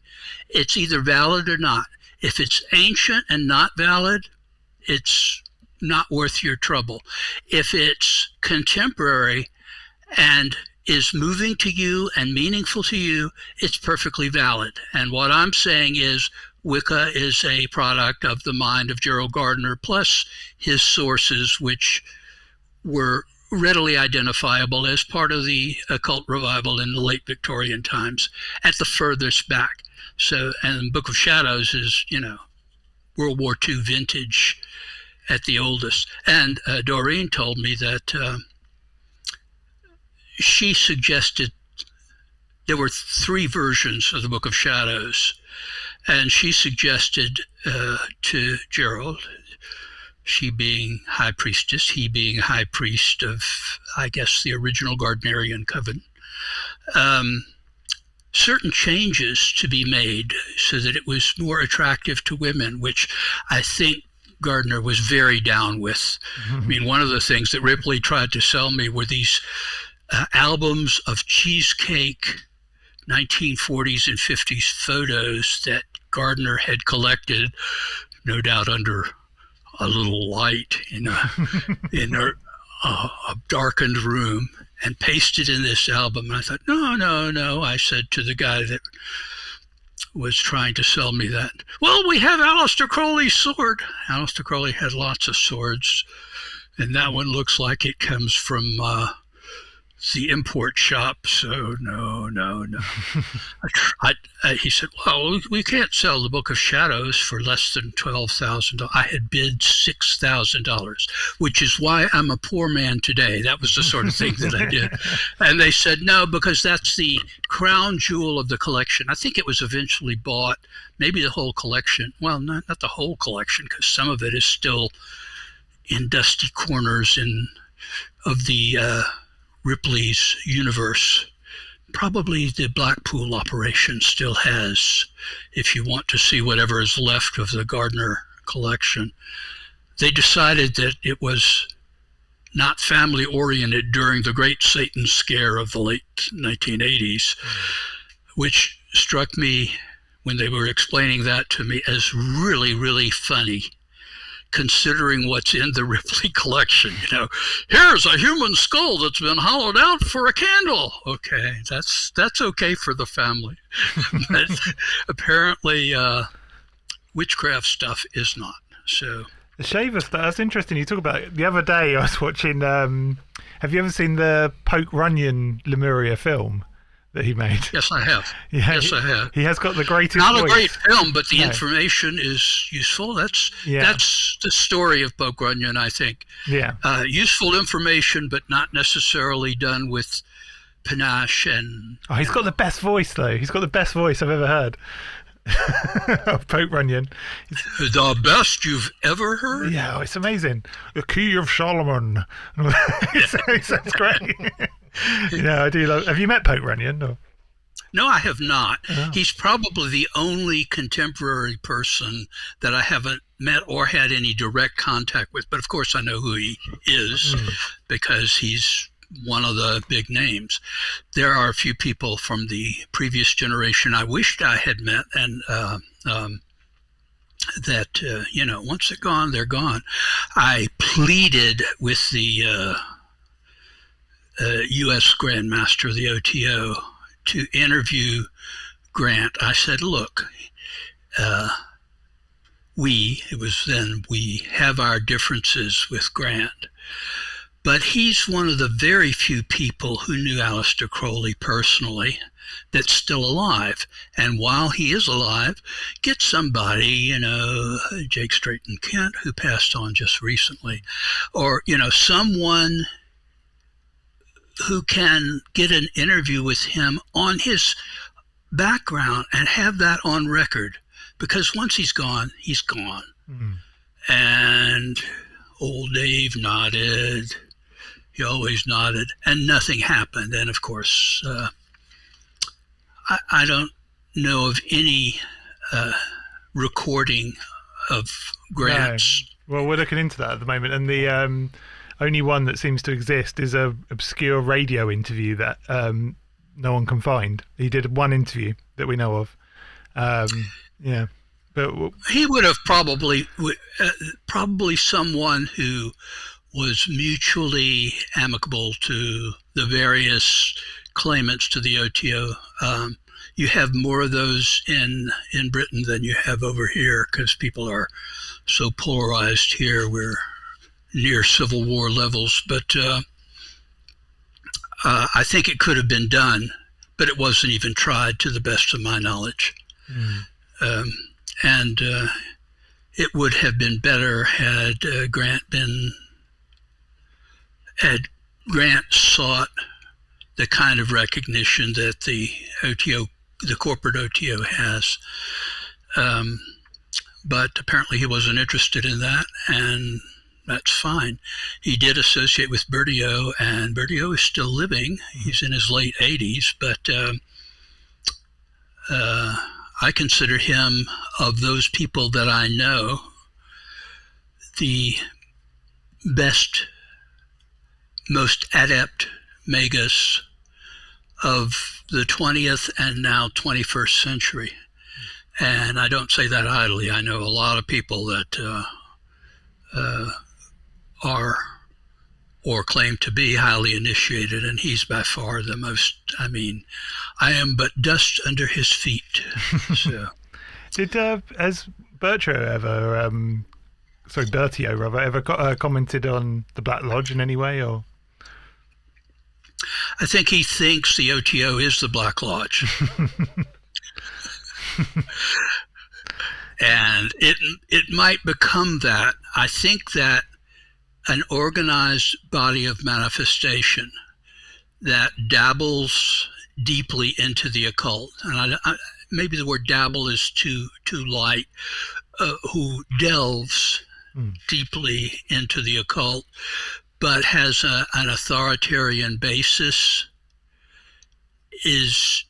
It's either valid or not. If it's ancient and not valid, it's not worth your trouble. If it's contemporary and is moving to you and meaningful to you, it's perfectly valid. And what I'm saying is Wicca is a product of the mind of Gerald Gardner, plus his sources, which were readily identifiable as part of the occult revival in the late Victorian times at the furthest back. So, and Book of Shadows is, World War II vintage at the oldest. And Doreen told me that she suggested there were 3 versions of the Book of Shadows, and she suggested to Gerald, she being high priestess, he being high priest of, I guess, the original Gardnerian coven, certain changes to be made so that it was more attractive to women, which I think Gardner was very down with. I mean, one of the things that Ripley tried to sell me were these albums of cheesecake 1940s and 50s photos that Gardner had collected, no doubt under a little light in a darkened room, and pasted in this album. And I thought, no. I said to the guy that was trying to sell me that, well, we have Aleister Crowley's sword. Aleister Crowley had lots of swords, and that one looks like it comes from the import shop. So no. He said, well, we can't sell the Book of Shadows for less than $12,000. I had bid $6,000, which is why I'm a poor man today. That was the sort of thing that I did. And they said, no, because that's the crown jewel of the collection. I think it was eventually bought, maybe the whole collection. Well, not the whole collection, because some of it is still in dusty corners of the Ripley's universe. Probably the Blackpool operation still has, if you want to see whatever is left of the Gardner collection. They decided that it was not family oriented during the great Satan scare of the late 1980s, which struck me when they were explaining that to me as really, really funny, considering what's in the Ripley collection. Here's a human skull that's been hollowed out for a candle. Okay, that's okay for the family. But apparently witchcraft stuff is not. So
the shaver stuff, that's interesting. You talk about it. The other day I was watching, have you ever seen the Poke Runyon Lemuria film that he made?
Yes, I have.
Yeah,
yes, I have.
He has got the greatest
Not
voice.
a great film, but the information is useful. That's the story of Poke Runyon, I think.
Yeah.
Useful information, but not necessarily done with panache and...
Oh, he's got the best voice, though. He's got the best voice I've ever heard. Poke Runyon.
The best you've ever heard?
Yeah, it's amazing. The Key of Solomon. It sounds great. Yeah, I do love. Have you met Poke Runyon? Or?
No, I have not.
Oh.
He's probably the only contemporary person that I haven't met or had any direct contact with. But of course, I know who he is because he's one of the big names. There are a few people from the previous generation I wished I had met, and that once they're gone, they're gone. I pleaded with the U.S. Grand Master of the OTO to interview Grant. I said, look, we have our differences with Grant, but he's one of the very few people who knew Aleister Crowley personally that's still alive. And while he is alive, get somebody, Jake Straighton Kent, who passed on just recently, or, someone who can get an interview with him on his background and have that on record. Because once he's gone, he's gone. Mm. And old Dave nodded. He always nodded, and nothing happened. And of course, I don't know of any recording of Grant's.
No. Well, we're looking into that at the moment, and the only one that seems to exist is a obscure radio interview that no one can find. He did one interview that we know of. Yeah, but
he would have probably someone who was mutually amicable to the various claimants to the OTO. You have more of those in Britain than you have over here because people are so polarized here. We're near Civil War levels, but I think it could have been done, but it wasn't even tried to the best of my knowledge. And it would have been better had Grant sought the kind of recognition that the corporate OTO has. But apparently he wasn't interested in that, and that's fine. He did associate with Bertio, and Bertio is still living. He's in his late 80s, but I consider him, of those people that I know, the best, most adept magus of the 20th and now 21st century. And I don't say that idly. I know a lot of people that are or claim to be highly initiated, and he's by far the most. I mean, I am but dust under his feet. So,
has Bertio ever commented on the Black Lodge in any way, or?
I think he thinks the OTO is the Black Lodge. And it might become that. I think that an organized body of manifestation that dabbles deeply into the occult, and maybe the word dabble is too light, who delves deeply into the occult, but has an authoritarian basis, is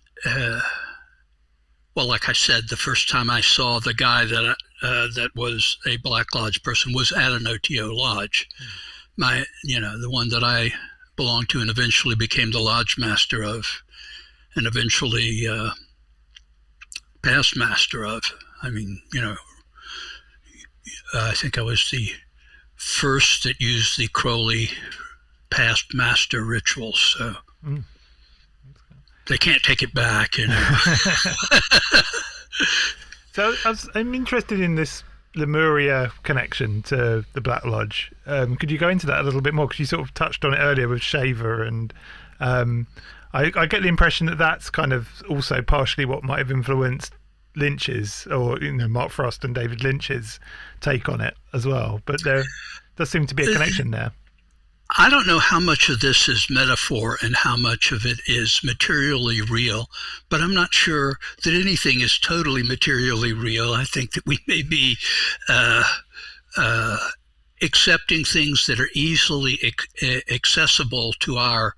well, like I said, the first time I saw the guy that was a Black Lodge person was at an OTO lodge. The one that I belonged to and eventually became the lodge master of, and eventually past master of. I mean, I think I was the first that used the Crowley past master rituals. So. They can't take it back,
So I'm interested in this Lemuria connection to the Black Lodge. Could you go into that a little bit more? Because you sort of touched on it earlier with Shaver, and I get the impression that that's kind of also partially what might have influenced Lynch's, or Mark Frost and David Lynch's take on it as well. But there does seem to be a connection there.
I don't know how much of this is metaphor and how much of it is materially real, but I'm not sure that anything is totally materially real. I think that we may be accepting things that are easily accessible to our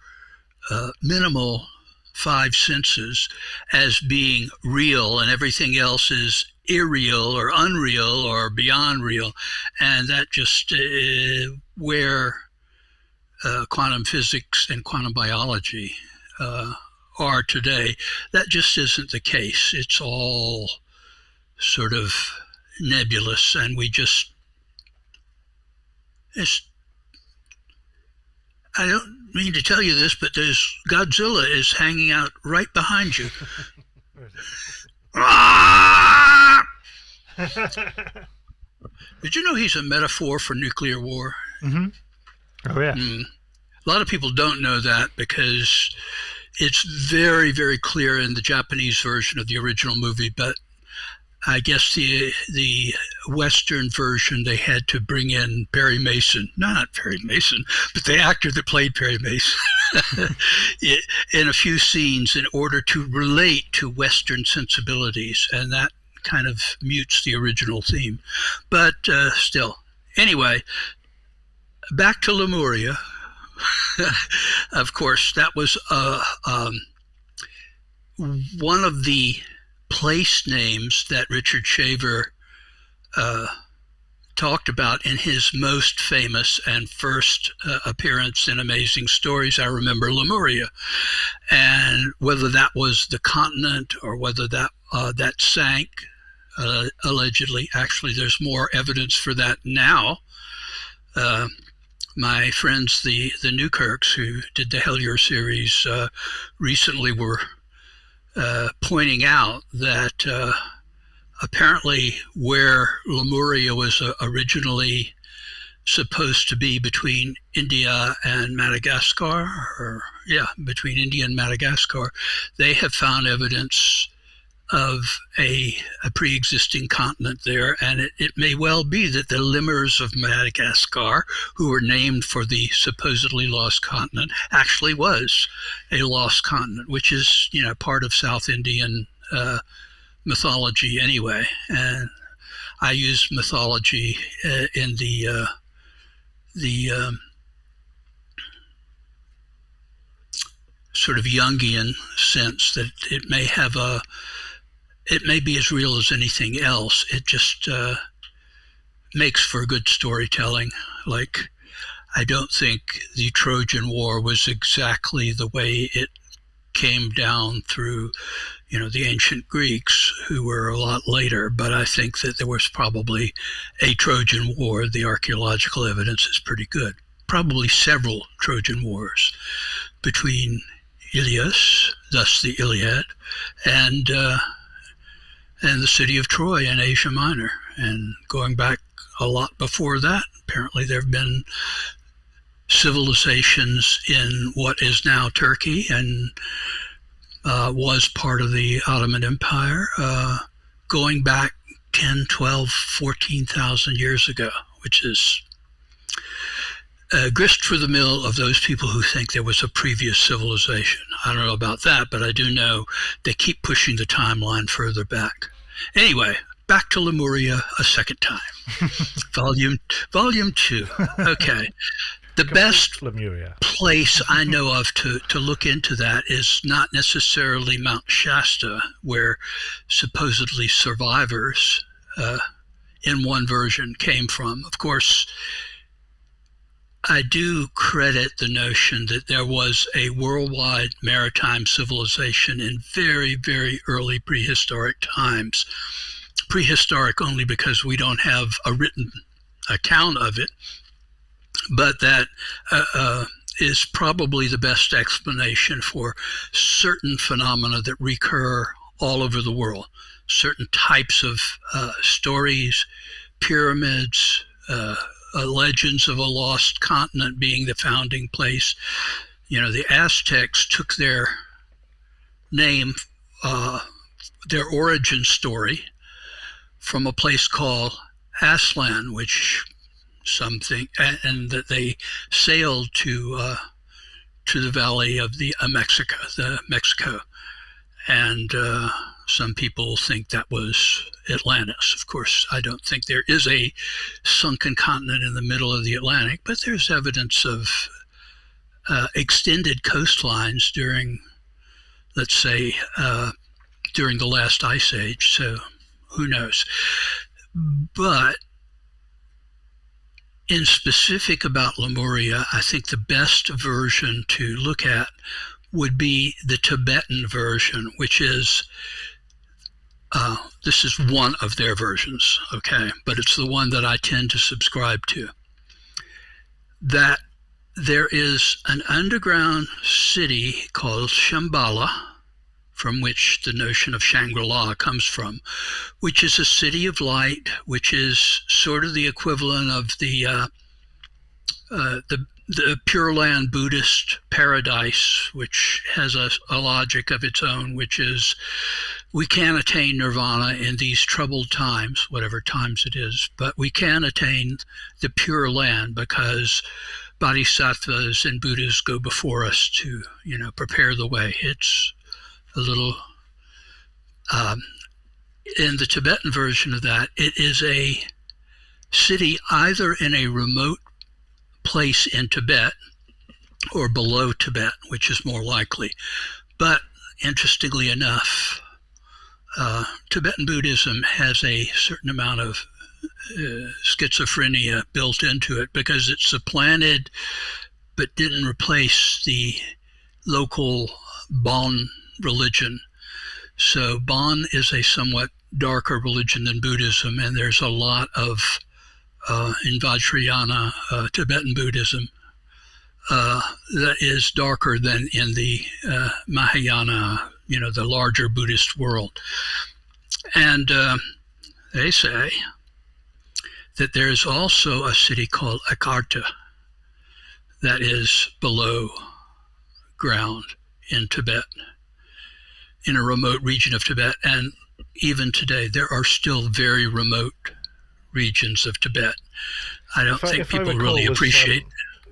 minimal five senses as being real, and everything else is irreal or unreal or beyond real. And that just where quantum physics and quantum biology are today, that just isn't the case. It's all sort of nebulous, and I don't mean to tell you this, but there's Godzilla is hanging out right behind you. Did you know he's a metaphor for nuclear war?
Mm-hmm. Oh, yeah.
A lot of people don't know that because it's very, very clear in the Japanese version of the original movie, but I guess the Western version, they had to bring in Perry Mason. No, not Perry Mason, but the actor that played Perry Mason in a few scenes in order to relate to Western sensibilities, and that kind of mutes the original theme. But still. Anyway, back to Lemuria. Of course, that was one of the place names that Richard Shaver talked about in his most famous and first appearance in Amazing Stories. I remember Lemuria, and whether that was the continent or whether that sank, allegedly. Actually, there's more evidence for that now. My friends, the Newkirks, who did the Hellier series, recently were pointing out that apparently where Lemuria was originally supposed to be between India and Madagascar, between India and Madagascar, they have found evidence of a pre-existing continent there, and it may well be that the lemurs of Madagascar, who were named for the supposedly lost continent, actually was a lost continent, which is, part of South Indian mythology anyway. And I use mythology in the sort of Jungian sense, that it may be as real as anything else. It just makes for good storytelling. Like, I don't think the Trojan War was exactly the way it came down through, the ancient Greeks, who were a lot later, but I think that there was probably a Trojan War. The archaeological evidence is pretty good. Probably several Trojan Wars between Ilias, thus the Iliad, and the city of Troy in Asia Minor. And going back a lot before that, apparently there have been civilizations in what is now Turkey and was part of the Ottoman Empire, going back 10, 12, 14,000 years ago, which is grist for the mill of those people who think there was a previous civilization. I don't know about that, but I do know they keep pushing the timeline further back. Anyway, back to Lemuria a second time. Volume 2. Okay. The best
Lemuria
place I know of to look into that is not necessarily Mount Shasta, where supposedly survivors in one version came from. Of course, I do credit the notion that there was a worldwide maritime civilization in very, very early prehistoric times. Prehistoric only because we don't have a written account of it, but that is probably the best explanation for certain phenomena that recur all over the world. Certain types of stories, pyramids, legends of a lost continent being the founding place. The Aztecs took their name, their origin story, from a place called Aslan, which some think, and that they sailed to the valley of the Mexico, and some people think that was Atlantis. Of course, I don't think there is a sunken continent in the middle of the Atlantic, but there's evidence of extended coastlines during, let's say, during the last ice age. So who knows? But in specific about Lemuria, I think the best version to look at would be the Tibetan version, which is, this is one of their versions, okay, but it's the one that I tend to subscribe to, that there is an underground city called Shambhala, from which the notion of Shangri-La comes from, which is a city of light, which is sort of the equivalent of the Pure Land Buddhist paradise, which has a logic of its own, which is we can attain nirvana in these troubled times, whatever times it is, but we can attain the Pure Land because bodhisattvas and Buddhas go before us to, prepare the way. It's a little, in the Tibetan version of that, it is a city either in a remote place in Tibet or below Tibet, which is more likely. But interestingly enough, Tibetan Buddhism has a certain amount of schizophrenia built into it because it supplanted but didn't replace the local Bon religion. So Bon is a somewhat darker religion than Buddhism, and there's a lot of in Vajrayana, Tibetan Buddhism, that is darker than in the Mahayana, the larger Buddhist world. And they say that there is also a city called Akarta that is below ground in Tibet. in a remote region of Tibet. And even today, there are still very remote regions of Tibet. I don't think people really appreciate.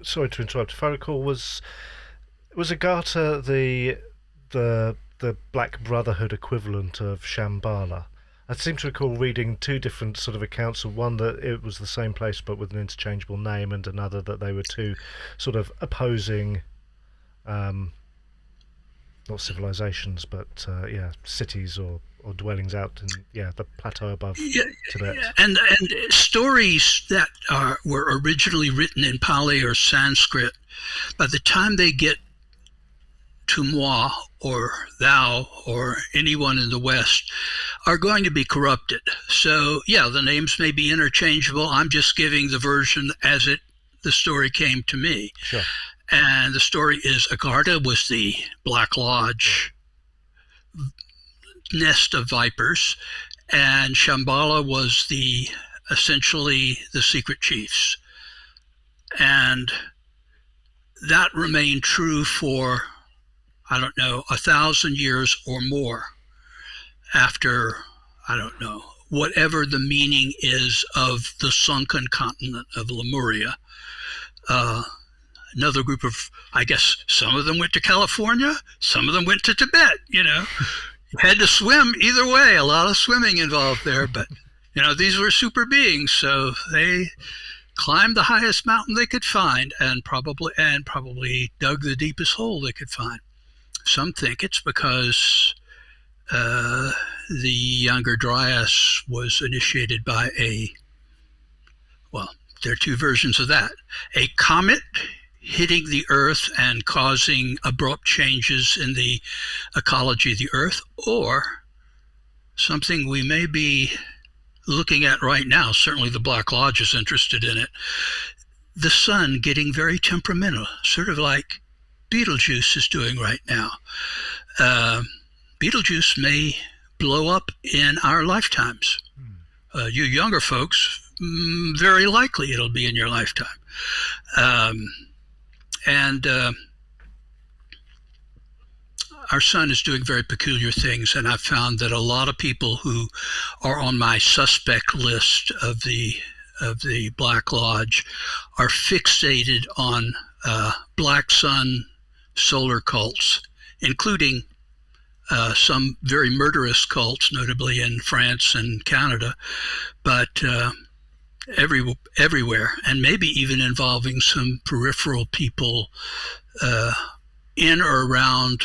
Sorry to interrupt. If I recall, was Augusta the Black Brotherhood equivalent of Shambhala? I seem to recall reading two different sort of accounts of one that it was the same place but with an interchangeable name, and another that they were two sort of opposing, not civilizations, but cities or dwellings out in the plateau above Tibet.
And stories that were originally written in Pali or Sanskrit, by the time they get to moi or thou or anyone in the West, are going to be corrupted. So the names may be interchangeable. I'm just giving the version as the story came to me.
Sure.
And the story is Agartha was the Black Lodge nest of vipers, and Shambhala was essentially the secret chiefs. And that remained true for, 1,000 years or more after, whatever the meaning is of the sunken continent of Lemuria. Another group of, I guess, some of them went to California, some of them went to Tibet, You had to swim either way, a lot of swimming involved there, but, these were super beings, so they climbed the highest mountain they could find and probably dug the deepest hole they could find. Some think it's because the younger Dryas was initiated by there are two versions of that. A comet hitting the Earth and causing abrupt changes in the ecology of the Earth, or something we may be looking at right now, certainly the Black Lodge is interested in it, the sun getting very temperamental, sort of like Betelgeuse is doing right now. Betelgeuse may blow up in our lifetimes. You younger folks, very likely it'll be in your lifetime. And our sun is doing very peculiar things, and I've found that a lot of people who are on my suspect list of the Black Lodge are fixated on black sun solar cults, including some very murderous cults, notably in France and Canada, but everywhere, and maybe even involving some peripheral people in or around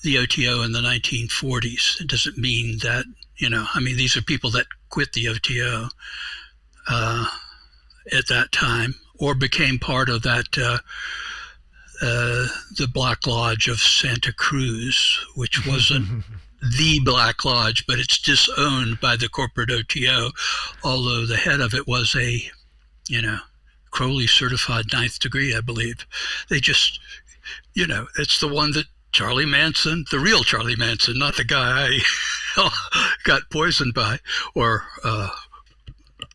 the OTO in the 1940s. It doesn't mean that, these are people that quit the OTO at that time or became part of that the Black Lodge of Santa Cruz, which wasn't the Black Lodge, but it's disowned by the corporate OTO, although the head of it was a, Crowley certified 9th degree, I believe. They just, it's the one that Charlie Manson, the real Charlie Manson, not the guy I got poisoned by, or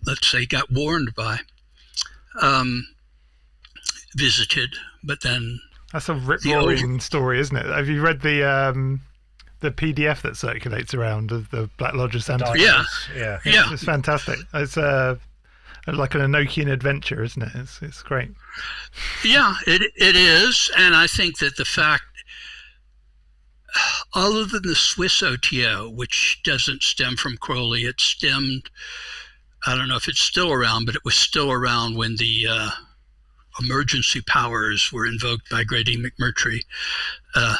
let's say got warned by, visited, but then...
That's a rip-roaring story, isn't it? Have you read the PDF that circulates around of the Black Lodge of Santa?
Yeah.
It's fantastic. It's like an Enochian adventure, isn't it? It's great.
Yeah, it is, and I think that the fact, other than the Swiss OTO, which doesn't stem from Crowley, it stemmed, I don't know if it's still around, but it was still around when the emergency powers were invoked by Grady McMurtry.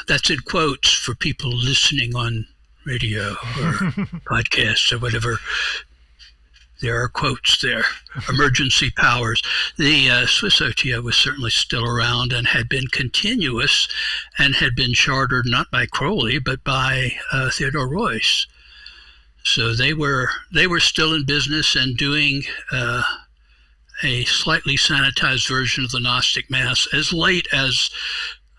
That's in quotes for people listening on radio or podcasts or whatever. There are quotes there. Emergency powers. The Swiss OTO was certainly still around and had been continuous and had been chartered not by Crowley but by Theodore Royce. So they were still in business and doing a slightly sanitized version of the Gnostic Mass as late as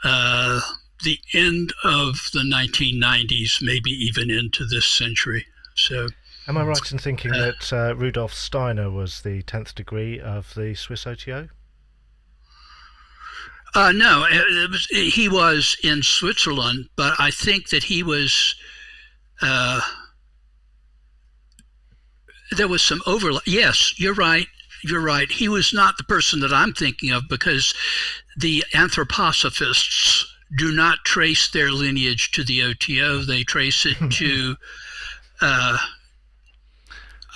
the end of the 1990s, maybe even into this century. So.
Am I right in thinking that Rudolf Steiner was the 10th degree of the Swiss OTO?
No, he was in Switzerland, but I think that he was. There was some overlap. Yes, you're right. You're right. He was not the person that I'm thinking of, because the anthroposophists do not trace their lineage to the OTO. They trace it to,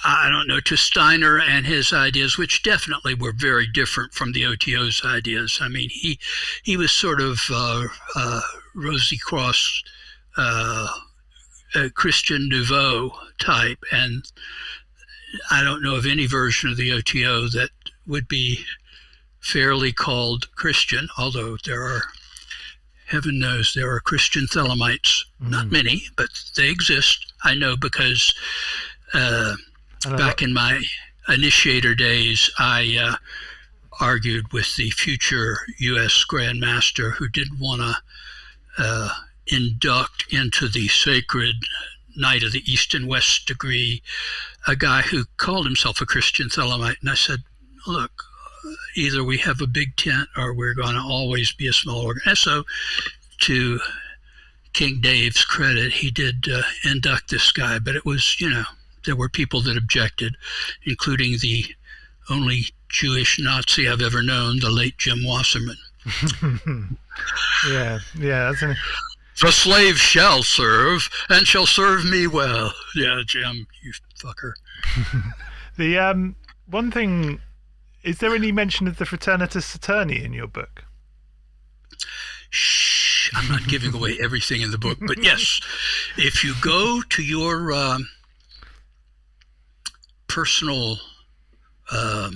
to Steiner and his ideas, which definitely were very different from the OTO's ideas. I mean, he was sort of Rosy Cross, Christian Nouveau type, and I don't know of any version of the OTO that would be fairly called Christian, although there are, heaven knows, there are Christian Thelemites. Not many, but they exist. I know because back in my initiator days, I argued with the future U.S. Grand Master, who didn't want to induct into the sacred Knight of the East and West degree a guy who called himself a Christian Thelemite. And I said, look, either we have a big tent or we're going to always be a small organ. And so, to King Dave's credit, he did induct this guy, but it was, there were people that objected, including the only Jewish Nazi I've ever known, the late Jim Wasserman.
Yeah, that's an...
The slave shall serve, and shall serve me well. Yeah, Jim, you fucker.
The one thing, is there any mention of the Fraternitas Saturni in your book?
Shh, I'm not giving away everything in the book, but yes, if you go to your personal, I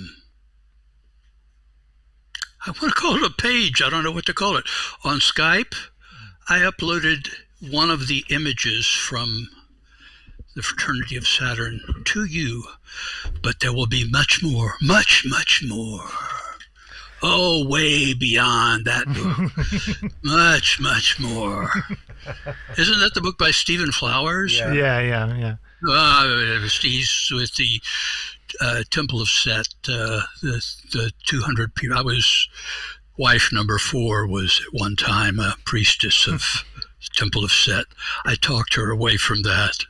want to call it a page, I don't know what to call it, on Skype, I uploaded one of the images from the Fraternity of Saturn to you, but there will be much more, much, much more. Oh, way beyond that book. Much, much more. Isn't that the book by Stephen Flowers?
Yeah.
He's with the Temple of Set, the 200 people. I was... Wife number 4 was at one time a priestess of Temple of Set. I talked her away from that.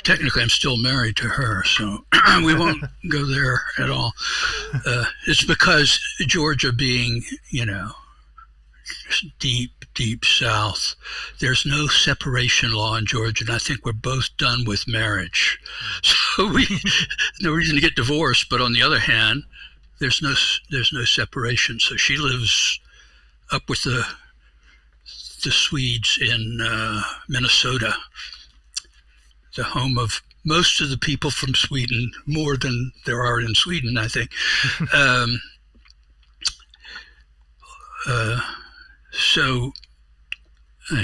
Technically, I'm still married to her, so we won't go there at all. It's because Georgia being, deep south, there's no separation law in Georgia, and I think we're both done with marriage. So no reason to get divorced, but on the other hand, there's no separation. So she lives up with the Swedes in Minnesota, the home of most of the people from Sweden, more than there are in Sweden, I think. So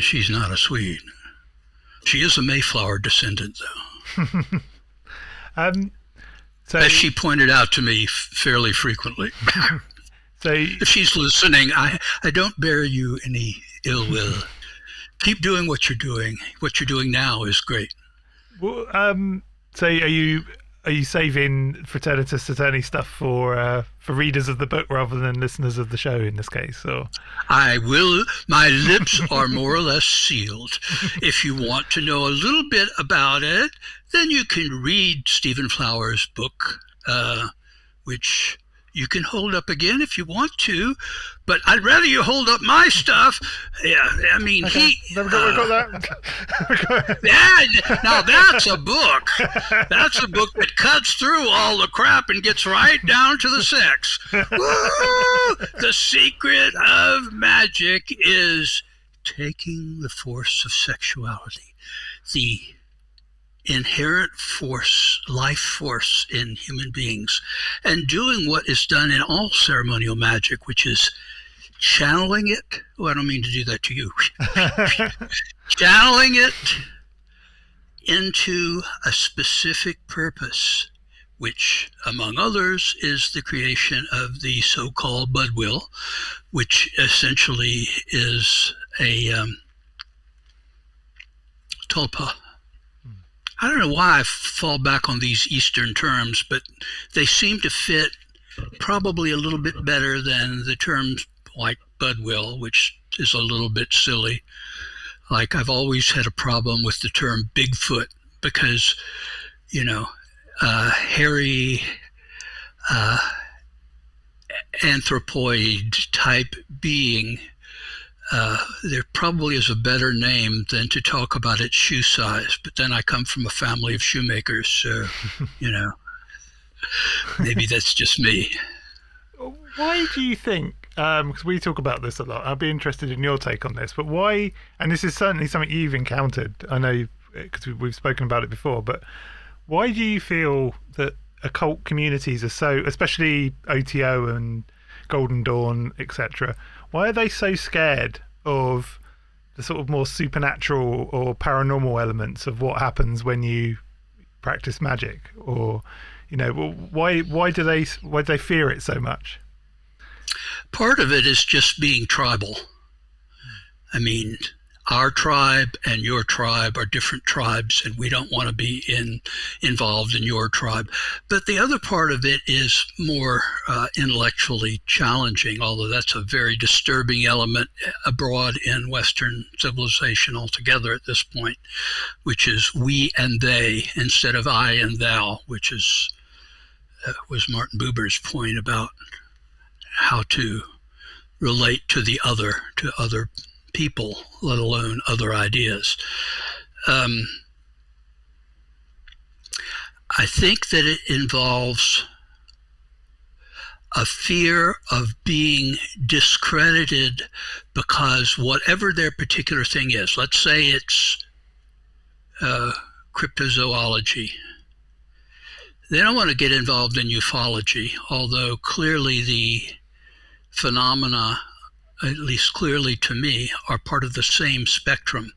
she's not a Swede. She is a Mayflower descendant, though. So, as she pointed out to me fairly frequently.
So
if she's listening, I don't bear you any ill will. Keep doing what you're doing. What you're doing now is great.
Well, so are you saving Fraternitas Saturni stuff for readers of the book rather than listeners of the show in this case? Or
I will. My lips are more or less sealed. If you want to know a little bit about it, then you can read Stephen Flowers' book, which you can hold up again if you want to, but I'd rather you hold up my stuff. Yeah, I mean,
okay. We've got that.
Yeah, now that's a book. That's a book that cuts through all the crap and gets right down to the sex. Woo! The secret of Magick is taking the force of sexuality, the inherent force, life force in human beings, and doing what is done in all ceremonial magic, which is channeling it. Oh, I don't mean to do that to you. Channeling it into a specific purpose, which, among others, is the creation of the so-called Bud Will, which essentially is a tulpa. I don't know why I fall back on these Eastern terms, but they seem to fit probably a little bit better than the terms like Budwill, which is a little bit silly. Like, I've always had a problem with the term Bigfoot because, hairy anthropoid type being, there probably is a better name than to talk about its shoe size. But then I come from a family of shoemakers, so, maybe that's just me.
Why do you think, because we talk about this a lot, I'd be interested in your take on this, but why, and this is certainly something you've encountered, I know, because we've spoken about it before, but why do you feel that occult communities are so, especially OTO and Golden Dawn, etc., why are they so scared of the sort of more supernatural or paranormal elements of what happens when you practice magic? Or, why do they fear it so much?
Part of it is just being tribal. I mean, our tribe and your tribe are different tribes, and we don't want to be involved in your tribe. But the other part of it is more intellectually challenging, although that's a very disturbing element abroad in Western civilization altogether at this point, which is we and they instead of I and thou, which was Martin Buber's point about how to relate to other people, let alone other ideas. I think that it involves a fear of being discredited because whatever their particular thing is, let's say it's cryptozoology, they don't want to get involved in ufology, although clearly the phenomena, at least clearly to me, are part of the same spectrum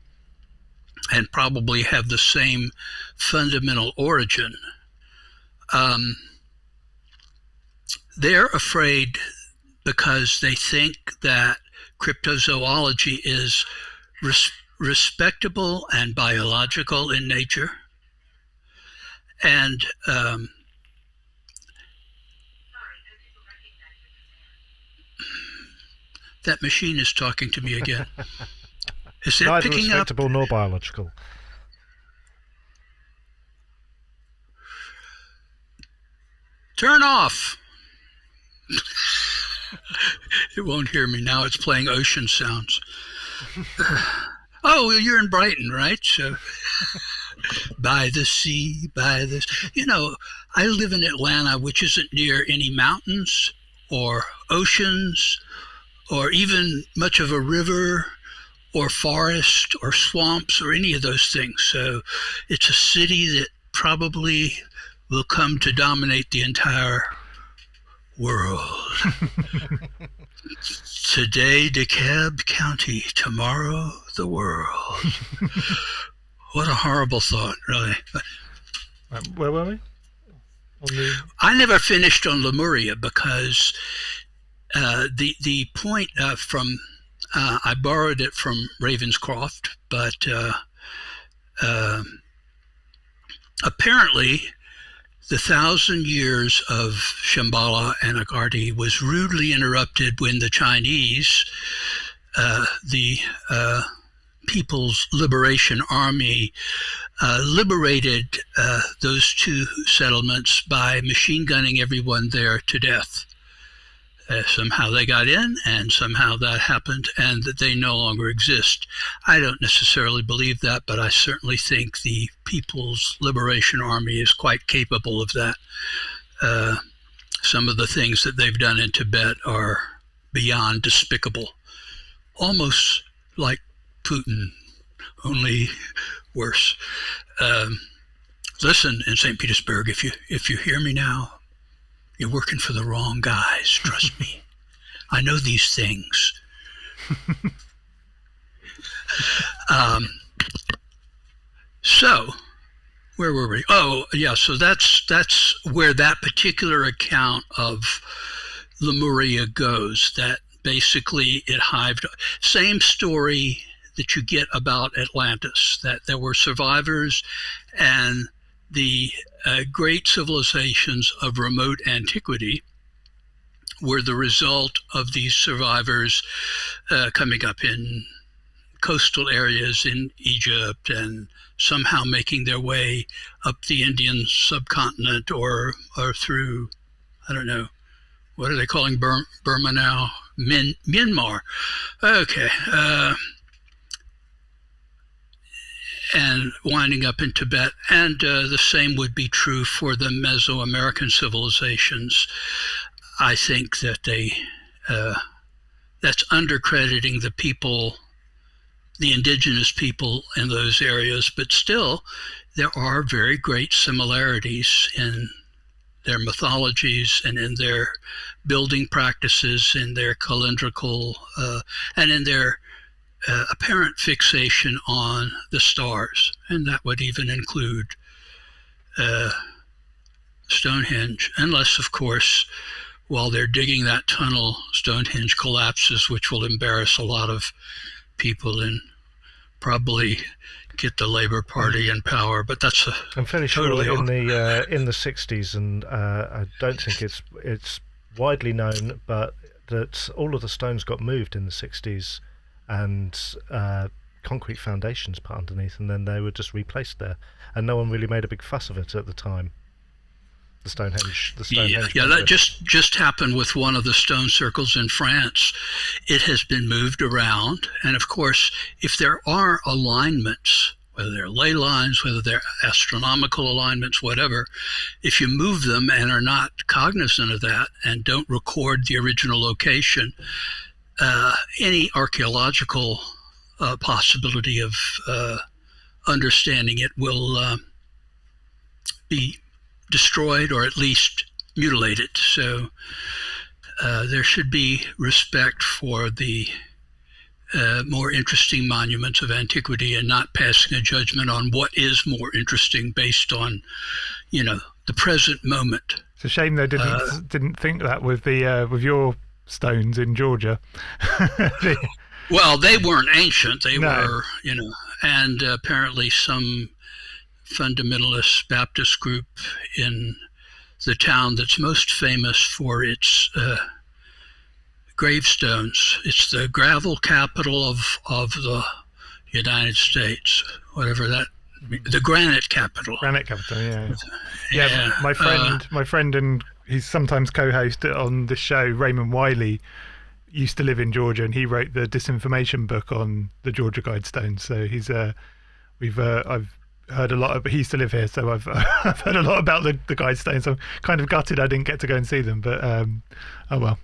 and probably have the same fundamental origin. They're afraid because they think that cryptozoology is respectable and biological in nature. And that machine is talking to me again. Is that
neither
picking
respectable
up?
nor biological.
Turn off. It won't hear me now. It's playing ocean sounds. Oh, well, you're in Brighton, right? So, by the sea, I live in Atlanta, which isn't near any mountains or oceans or even much of a river or forest or swamps or any of those things. So it's a city that probably will come to dominate the entire world. Today, DeKalb County, tomorrow, the world. What a horrible thought, really.
Where were we?
I never finished on Lemuria because the point from I borrowed it from Ravenscroft, but apparently the 1,000 years of Shambhala and Agartha was rudely interrupted when the Chinese, the People's Liberation Army, liberated those two settlements by machine gunning everyone there to death. Somehow they got in, and somehow that happened, and that they no longer exist. I don't necessarily believe that, but I certainly think the People's Liberation Army is quite capable of that. Some of the things that they've done in Tibet are beyond despicable, almost like Putin, only worse. Listen, in St. Petersburg, if you hear me now, you're working for the wrong guys, trust me. I know these things. So, where were we? Oh, yeah, so that's where that particular account of Lemuria goes, that basically it hived. Same story that you get about Atlantis, that there were survivors and the great civilizations of remote antiquity were the result of these survivors coming up in coastal areas in Egypt and somehow making their way up the Indian subcontinent or through, I don't know, what are they calling Burma now? Myanmar. Okay. And winding up in Tibet. And the same would be true for the Mesoamerican civilizations. I think that that's undercrediting the people, the indigenous people in those areas, but still there are very great similarities in their mythologies and in their building practices, in their calendrical, and in their apparent fixation on the stars. And that would even include Stonehenge, unless, of course, while they're digging that tunnel, Stonehenge collapses, which will embarrass a lot of people and probably get the Labour Party in power. But that's
I'm fairly
totally
sure in the 60s, and I don't think it's widely known, but that all of the stones got moved in the 60s, and concrete foundations put underneath, and then they were just replaced there, and no one really made a big fuss of it at the time. The Stonehenge.
Yeah, that just happened with one of the stone circles in France. It has been moved around, and of course, if there are alignments, whether they're ley lines, whether they're astronomical alignments, whatever, if you move them and are not cognizant of that and don't record the original location, any archaeological possibility of understanding it will be destroyed or at least mutilated. So there should be respect for the more interesting monuments of antiquity and not passing a judgment on what is more interesting based on, the present moment.
It's a shame they didn't think that with the with your stones in Georgia.
Well, they weren't ancient. They were, and apparently some fundamentalist Baptist group in the town that's most famous for its gravestones. It's the gravel capital of the United States, whatever that. The granite capital.
Granite capital, yeah. Yeah, my friend, and he's sometimes co-host on this show, Raymond Wiley, used to live in Georgia, and he wrote the disinformation book on the Georgia Guidestones. So he's I've heard a lot of, he used to live here, so I've heard a lot about the Guidestones. I'm kind of gutted I didn't get to go and see them, but oh well.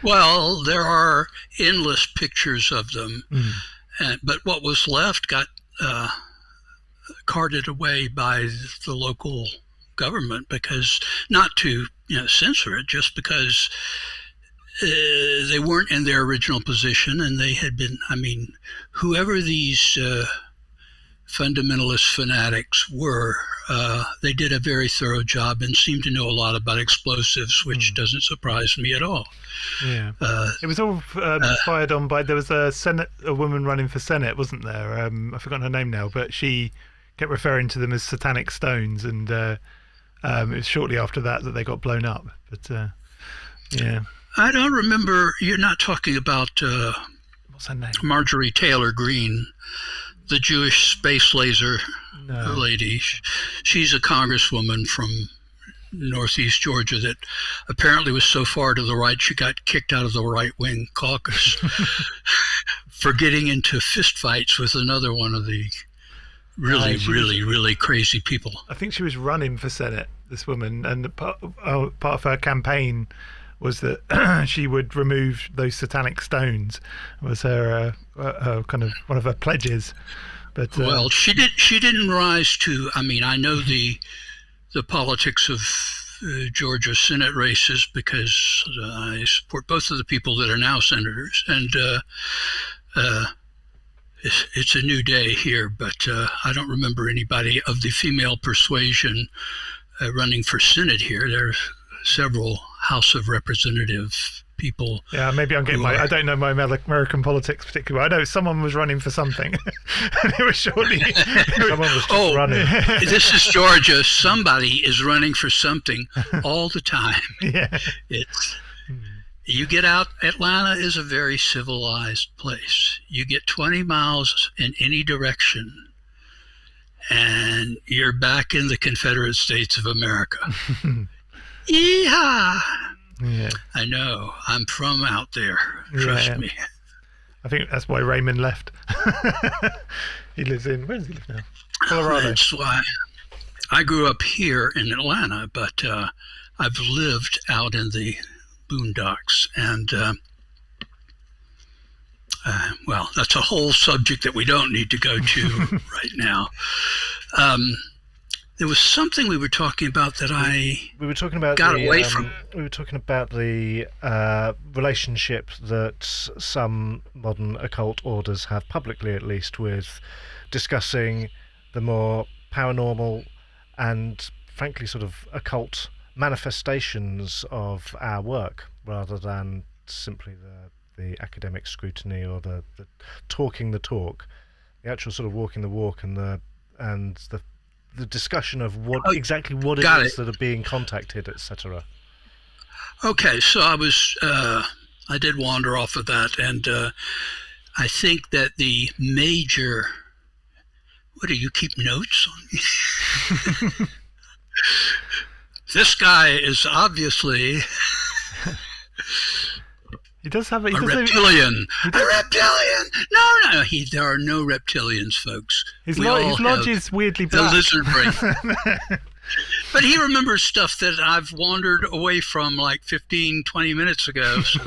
Well, there are endless pictures of them, but what was left got carted away by the local government, because not to censor it, just because they weren't in their original position, and they had been, whoever these fundamentalist fanatics were, they did a very thorough job and seemed to know a lot about explosives, which doesn't surprise me at all.
Yeah, it was all fired on by, there was a woman running for Senate, wasn't there? I've forgotten her name now, but she kept referring to them as satanic stones, and it was shortly after that they got blown up. But yeah, I
don't remember. You're not talking about
what's her name?
Marjorie Taylor Greene, the Jewish space laser lady. She's a congresswoman from northeast Georgia that apparently was so far to the right she got kicked out of the right-wing caucus for getting into fistfights with another one of the really crazy people.
I think she was running for Senate, this woman, and part of her campaign was that she would remove those satanic stones. It was her kind of one of her pledges. But
well, she didn't rise to. I know the politics of Georgia Senate races because I support both of the people that are now senators, and it's a new day here. But I don't remember anybody of the female persuasion running for Senate here. There's several House of Representative people.
Yeah, maybe I'm getting I don't know my American politics particularly. I know someone was running for something, and it was shortly. Someone was just running.
This is Georgia. Somebody is running for something all the time.
Yeah,
You get out, Atlanta is a very civilized place. You get 20 miles in any direction, and you're back in the Confederate States of America. Yeehaw!
Yeah.
I know. I'm from out there. Trust me.
I think that's why Raymond left. He lives in, where does he live now? Colorado.
That's why I grew up here in Atlanta, but I've lived out in the boondocks, and well, that's a whole subject that we don't need to go to right now. There was something we were talking about that we were talking about got away from.
We were talking about the relationship that some modern occult orders have, publicly at least, with discussing the more paranormal and, frankly, sort of occult manifestations of our work, rather than simply the academic scrutiny or the talking the talk, the actual sort of walking the walk, and the discussion of exactly what it is that are being contacted, etc.
Okay, so I did wander off of that, and I think that the major. What do you keep notes on me? This guy is obviously
he does have
a reptilian. A reptilian! No. There are no reptilians, folks.
His lodge is weirdly black.
The lizard brain. But he remembers stuff that I've wandered away from like 15, 20 minutes ago. So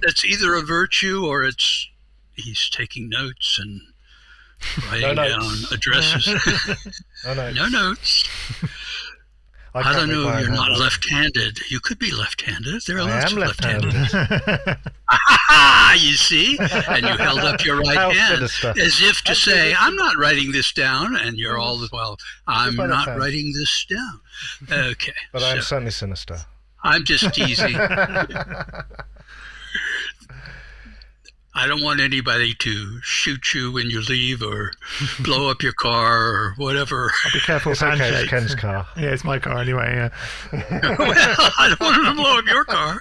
that's either a virtue or he's taking notes and writing down addresses. No notes. I don't know if you're not left-handed. You could be left-handed. There are lots of left-handed. You see? And you held up your right hand as if to say, I'm not writing this down. And you're all as well, I'm not writing this down. Okay.
But I'm certainly sinister.
I'm just teasing. I don't want anybody to shoot you when you leave or blow up your car or whatever.
I'll be careful.
It's okay, it's Ken's car.
Yeah, it's my car anyway. Yeah.
Well, I don't want to blow up your car.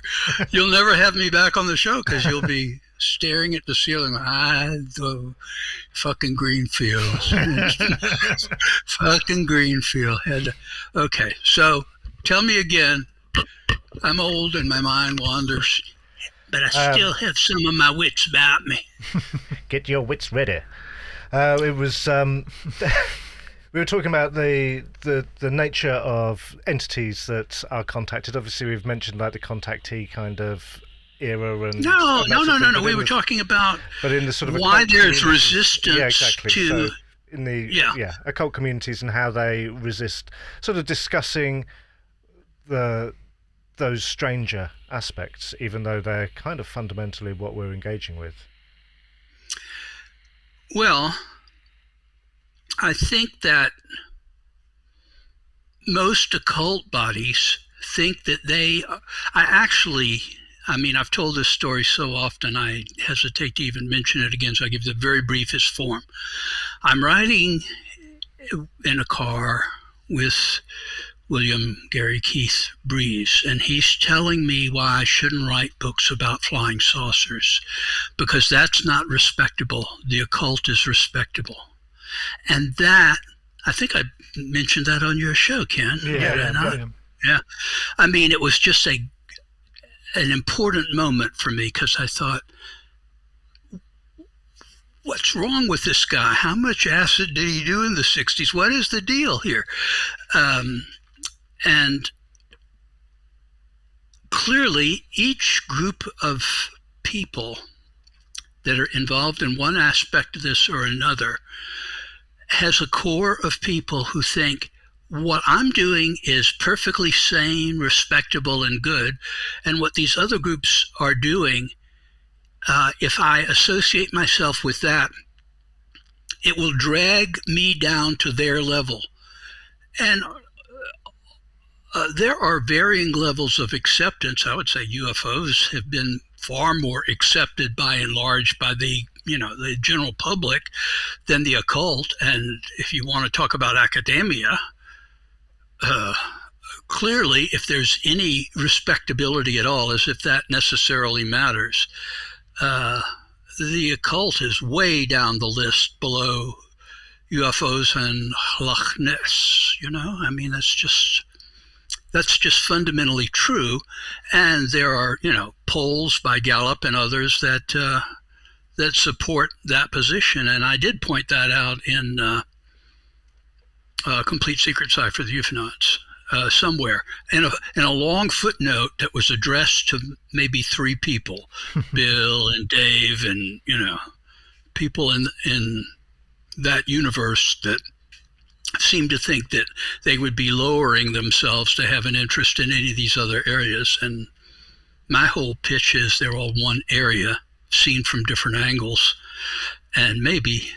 You'll never have me back on the show because you'll be staring at the ceiling. The fucking Greenfield. Fucking Greenfield. Okay, so tell me again. I'm old and my mind wanders. But I still have some of my wits about me.
Get your wits ready. It was we were talking about the nature of entities that are contacted. Obviously, we've mentioned like the contactee kind of era and
no. We were talking about
but in the sort of
why there's resistance to
so in the occult communities and how they resist. Sort of discussing those stranger aspects, even though they're kind of fundamentally what we're engaging with.
Well, I think that most occult bodies think that I've told this story so often I hesitate to even mention it again, so I give the very briefest form. I'm riding in a car with William Gary Keith Breeze, and he's telling me why I shouldn't write books about flying saucers, because that's not respectable. The occult is respectable. And that, I think I mentioned that on your show, Ken. Yeah. I mean, it was just an important moment for me, because I thought, what's wrong with this guy? How much acid did he do in the 60s? What is the deal here? And clearly, each group of people that are involved in one aspect of this or another has a core of people who think what I'm doing is perfectly sane, respectable, and good, and what these other groups are doing, if I associate myself with that, it will drag me down to their level. And there are varying levels of acceptance. I would say UFOs have been far more accepted by and large by the general public than the occult. And if you want to talk about academia, clearly, if there's any respectability at all, as if that necessarily matters, the occult is way down the list below UFOs and Loch Ness. I mean, that's just fundamentally true. And there are, polls by Gallup and others that support that position. And I did point that out in Complete Secret Cipher of the Ufonauts somewhere, in a long footnote that was addressed to maybe 3 people, Bill and Dave, and people in that universe that seem to think that they would be lowering themselves to have an interest in any of these other areas. And my whole pitch is they're all one area, seen from different angles, and maybe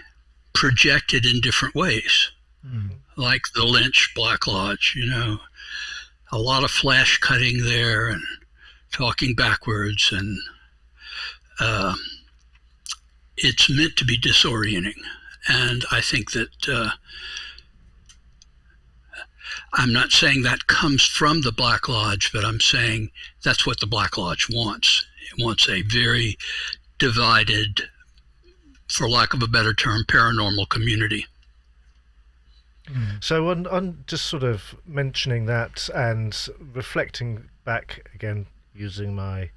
projected in different ways. Like the Lynch Black Lodge, a lot of flash cutting there and talking backwards, and it's meant to be disorienting. And I think that I'm not saying that comes from the Black Lodge, but I'm saying that's what the Black Lodge wants. It wants a very divided, for lack of a better term, paranormal community.
So on just sort of mentioning that and reflecting back again, using my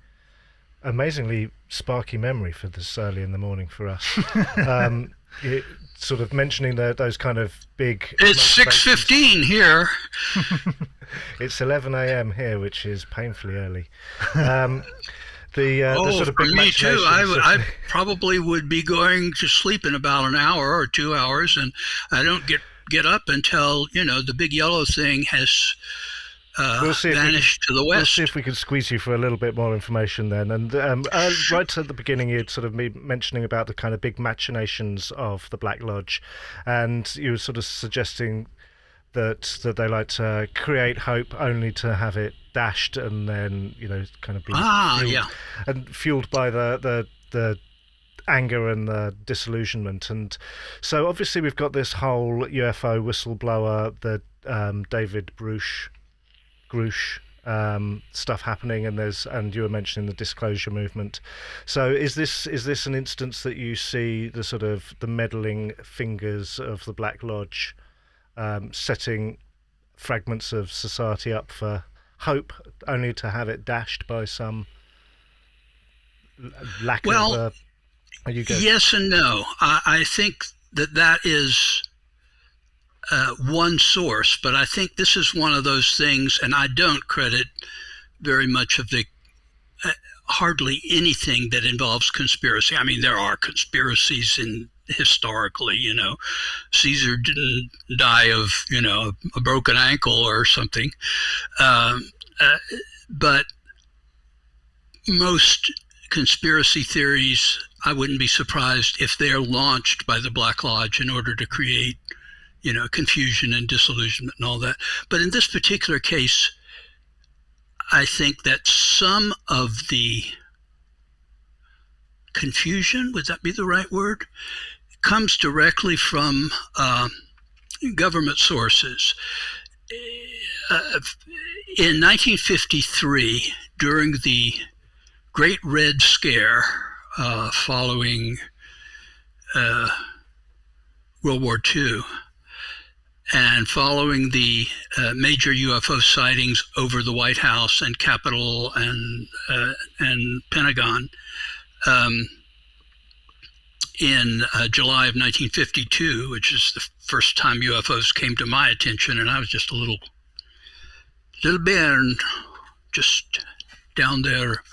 amazingly sparky memory for this early in the morning for us, sort of mentioning those kind of big...
It's 6:15 here.
It's 11 a.m. here, which is painfully early. The sort of big
for me too. I probably would be going to sleep in about an hour or 2 hours, and I don't get up until the big yellow thing has vanished to the west.
We'll see if we can squeeze you for a little bit more information then. And right at the beginning, you'd sort of been mentioning about the kind of big machinations of the Black Lodge, and you were sort of suggesting that they like to create hope only to have it dashed, and then kind of be fueled by the anger and the disillusionment. And so obviously we've got this whole UFO whistleblower, the David Grush stuff happening, and you were mentioning the disclosure movement. So is this an instance that you see the sort of the meddling fingers of the Black Lodge setting fragments of society up for hope only to have it dashed by some lack of
yes and no. I think that is one source, but I think this is one of those things, and I don't credit very much of the hardly anything that involves conspiracy. I mean, there are conspiracies historically, Caesar didn't die of, a broken ankle or something. But most conspiracy theories, I wouldn't be surprised if they're launched by the Black Lodge in order to create, confusion and disillusionment and all that. But in this particular case, I think that some of the confusion, would that be the right word, comes directly from government sources. In 1953, during the Great Red Scare following World War II, and following the major UFO sightings over the White House and Capitol and Pentagon, in July of 1952, which is the first time UFOs came to my attention, and I was just a little bairn, just down there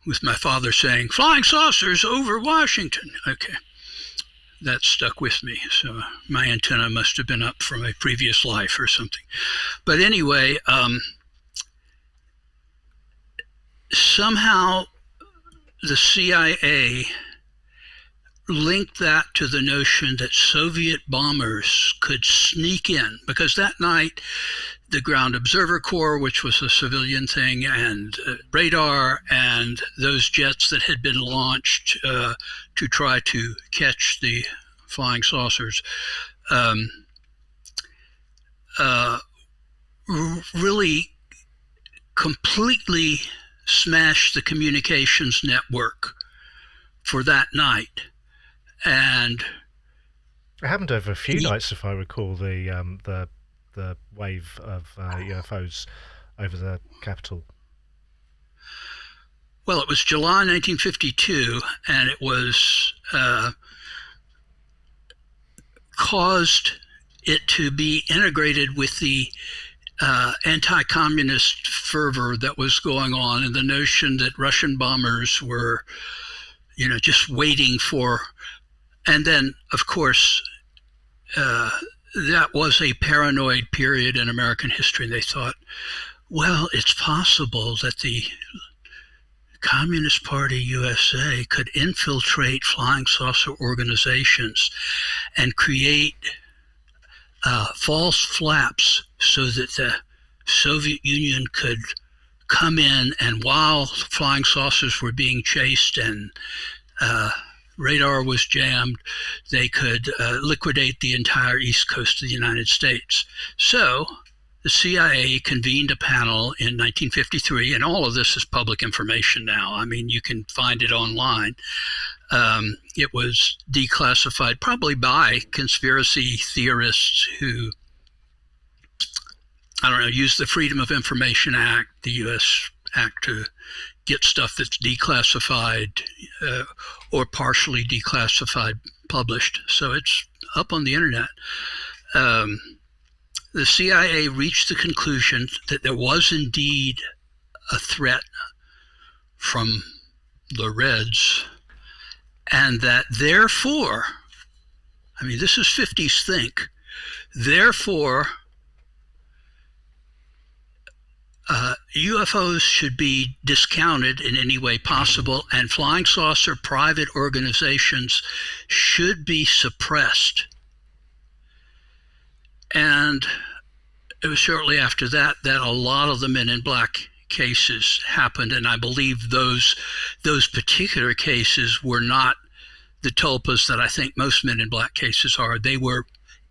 with my father saying, "Flying saucers over Washington." Okay, that stuck with me. So my antenna must have been up from a previous life or something. But anyway, somehow the CIA linked that to the notion that Soviet bombers could sneak in, because that night the Ground Observer Corps, which was a civilian thing, and radar, and those jets that had been launched to try to catch the flying saucers really completely smashed the communications network for that night. And
it happened over a few nights, if I recall, the wave of UFOs over the capital.
Well, it was July 1952, and it was caused it to be integrated with the anti-communist fervor that was going on, and the notion that Russian bombers were, just waiting for. And then, of course, that was a paranoid period in American history. And they thought, well, it's possible that the Communist Party USA could infiltrate flying saucer organizations and create false flaps so that the Soviet Union could come in, and while flying saucers were being chased and radar was jammed, they could liquidate the entire east coast of the United States. So the CIA convened a panel in 1953, and all of this is public information now. I mean, you can find it online. It was declassified probably by conspiracy theorists who, use the Freedom of Information Act, the U.S. Act, to get stuff that's declassified or partially declassified published. So it's up on the internet. The CIA reached the conclusion that there was indeed a threat from the Reds, and that therefore, this is 50s think, therefore UFOs should be discounted in any way possible, and flying saucer private organizations should be suppressed. And it was shortly after that that a lot of the Men in Black cases happened, and I believe those particular cases were not the tulpas that I think most Men in Black cases are. They were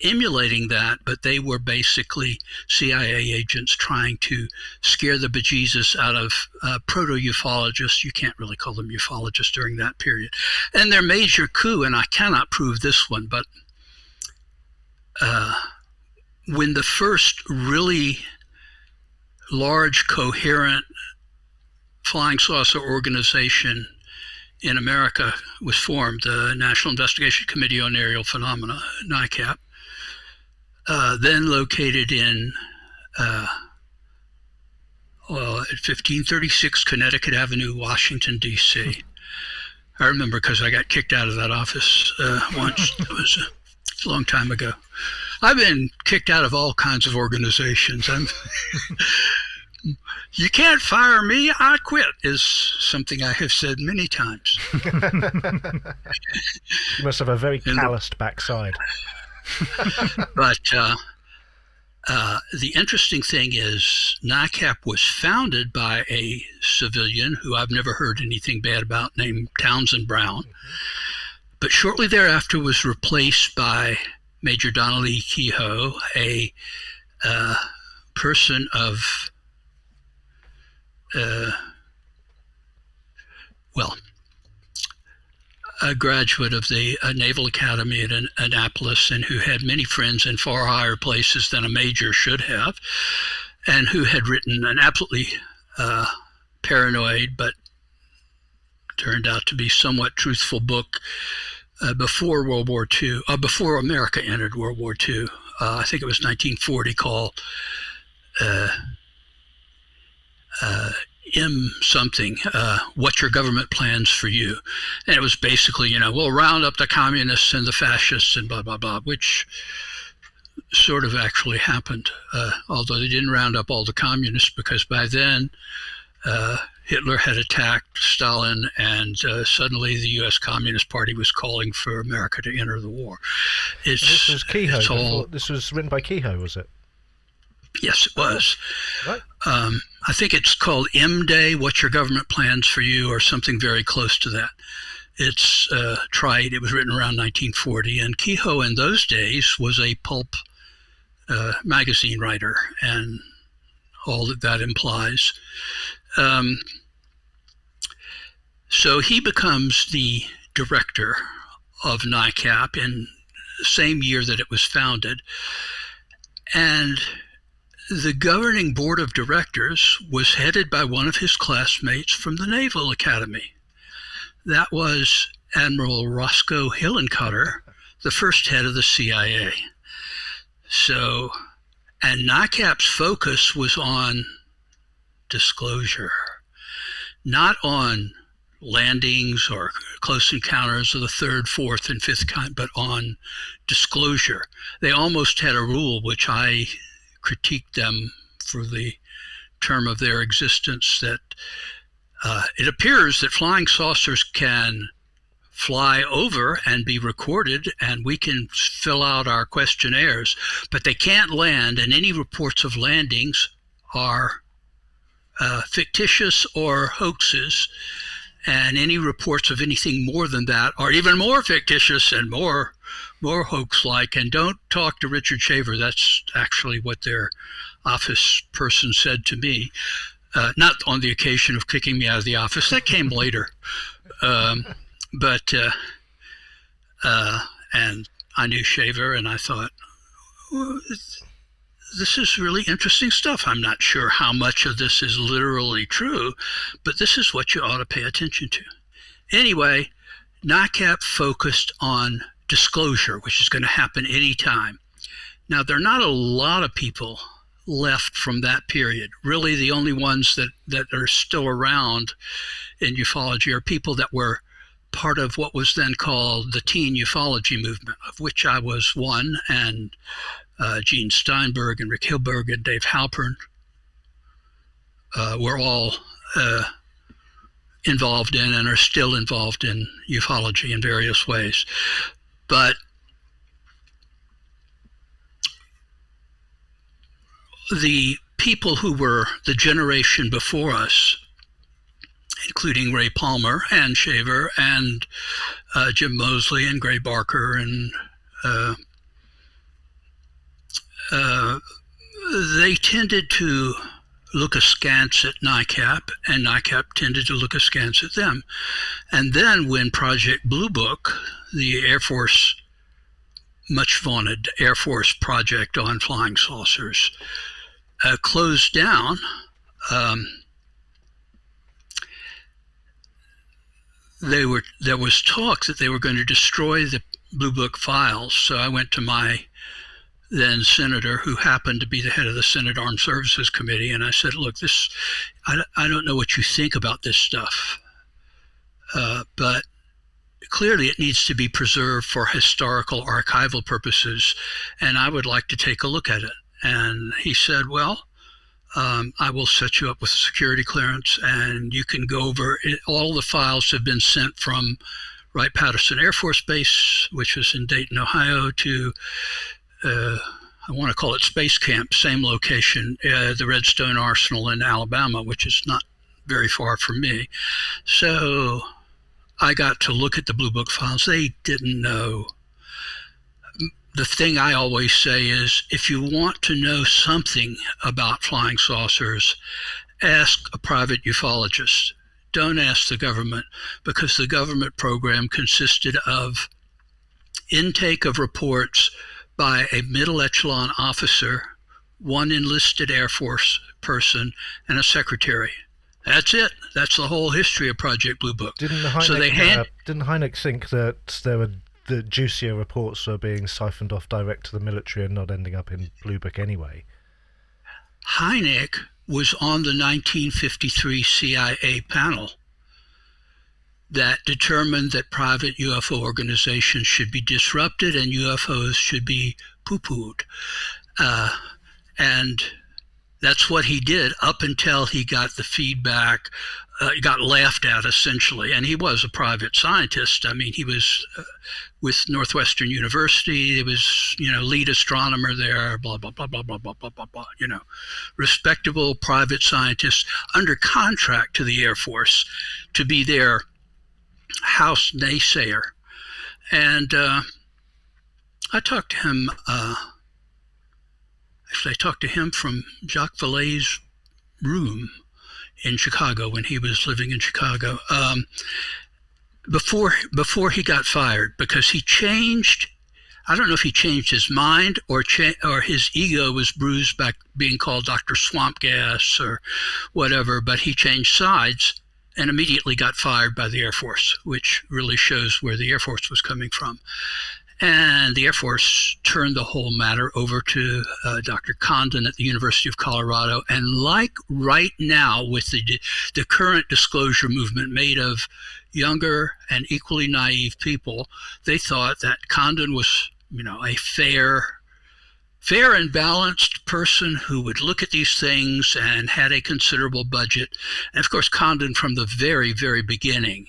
emulating that, but they were basically CIA agents trying to scare the bejesus out of proto-ufologists. You can't really call them ufologists during that period. And their major coup, and I cannot prove this one, but when the first really large, coherent flying saucer organization in America was formed, the National Investigation Committee on Aerial Phenomena, NICAP, then located in at 1536 Connecticut Avenue, Washington, D.C. I remember because I got kicked out of that office once. It was a long time ago. I've been kicked out of all kinds of organizations. You can't fire me, I quit, is something I have said many times.
You must have a very calloused backside.
But the interesting thing is NICAP was founded by a civilian who I've never heard anything bad about, named Townsend Brown. But shortly thereafter was replaced by Major Donald E. Kehoe, a person of, a graduate of the Naval Academy at Annapolis, and who had many friends in far higher places than a major should have, and who had written an absolutely paranoid but turned out to be somewhat truthful book before World War II, before America entered World War II. I think it was 1940, called M something, What Your Government Plans for You. And it was basically, we'll round up the communists and the fascists and blah, blah, blah, which sort of actually happened, although they didn't round up all the communists, because by then Hitler had attacked Stalin, and suddenly the U.S. Communist Party was calling for America to enter the war.
This was Kehoe. This was written by Kehoe, was it?
Yes, it was.
Right.
I think it's called M-Day, What Your Government Plans for You, or something very close to that. It's trite. It was written around 1940, and Kehoe in those days was a pulp magazine writer, and all that that implies. So he becomes the director of NICAP in the same year that it was founded. And the governing board of directors was headed by one of his classmates from the Naval Academy. That was Admiral Roscoe Hillenkotter, the first head of the CIA. So, and NICAP's focus was on disclosure, not on landings or close encounters of the third, fourth, and fifth kind, but on disclosure. They almost had a rule, which I critiqued them for the term of their existence, that it appears that flying saucers can fly over and be recorded, and we can fill out our questionnaires, but they can't land, and any reports of landings are fictitious or hoaxes, and any reports of anything more than that are even more fictitious and more hoax-like. And don't talk to Richard Shaver. That's actually what their office person said to me. Not on the occasion of kicking me out of the office. That came later. But and I knew Shaver, and I thought, well, this is really interesting stuff. I'm not sure how much of this is literally true, but this is what you ought to pay attention to. Anyway, NICAP focused on disclosure, which is going to happen anytime. Now, there are not a lot of people left from that period. Really, the only ones that are still around in ufology are people that were part of what was then called the teen ufology movement, of which I was one, and Gene Steinberg and Rick Hilberg and Dave Halpern were all involved in and are still involved in ufology in various ways. But the people who were the generation before us, including Ray Palmer and Shaver and Jim Moseley and Gray Barker, and they tended to look askance at NICAP, and NICAP tended to look askance at them. And then when Project Blue Book, the Air Force, much vaunted Air Force project on flying saucers, closed down, there was talk that they were going to destroy the Blue Book files. So I went to my then senator, who happened to be the head of the Senate Armed Services Committee, and I said, look, I don't know what you think about this stuff, but clearly it needs to be preserved for historical archival purposes, and I would like to take a look at it. And he said, well, I will set you up with a security clearance, and you can go over it. All the files have been sent from Wright-Patterson Air Force Base, which was in Dayton, Ohio, to I want to call it Space Camp, same location, the Redstone Arsenal in Alabama, which is not very far from me. So I got to look at the Blue Book files. They didn't know. The thing I always say is, if you want to know something about flying saucers, ask a private ufologist. Don't ask the government, because the government program consisted of intake of reports by a middle echelon officer, one enlisted Air Force person, and a secretary. That's it. That's the whole history of Project Blue Book.
Didn't Hynek think that the juicier reports were being siphoned off direct to the military and not ending up in Blue Book anyway?
Hynek was on the 1953 CIA panel that determined that private UFO organizations should be disrupted and UFOs should be poo-pooed. And that's what he did up until he got the feedback. He got laughed at, essentially. And he was a private scientist. I mean, he was with Northwestern University. He was, lead astronomer there, blah, blah, blah, blah, blah, blah, blah, blah, blah, respectable private scientist under contract to the Air Force to be their house naysayer. And I talked to him, I talked to him from Jacques Vallée's room in Chicago when he was living in Chicago, before he got fired, because he changed. I don't know if he changed his mind or his ego was bruised by being called Dr. Swamp Gas or whatever, but he changed sides and immediately got fired by the Air Force, which really shows where the Air Force was coming from. And the Air Force turned the whole matter over to Dr. Condon at the University of Colorado. And like right now with the current disclosure movement made of younger and equally naive people, they thought that Condon was, a fair and balanced person who would look at these things and had a considerable budget. And of course, Condon from the very, very beginning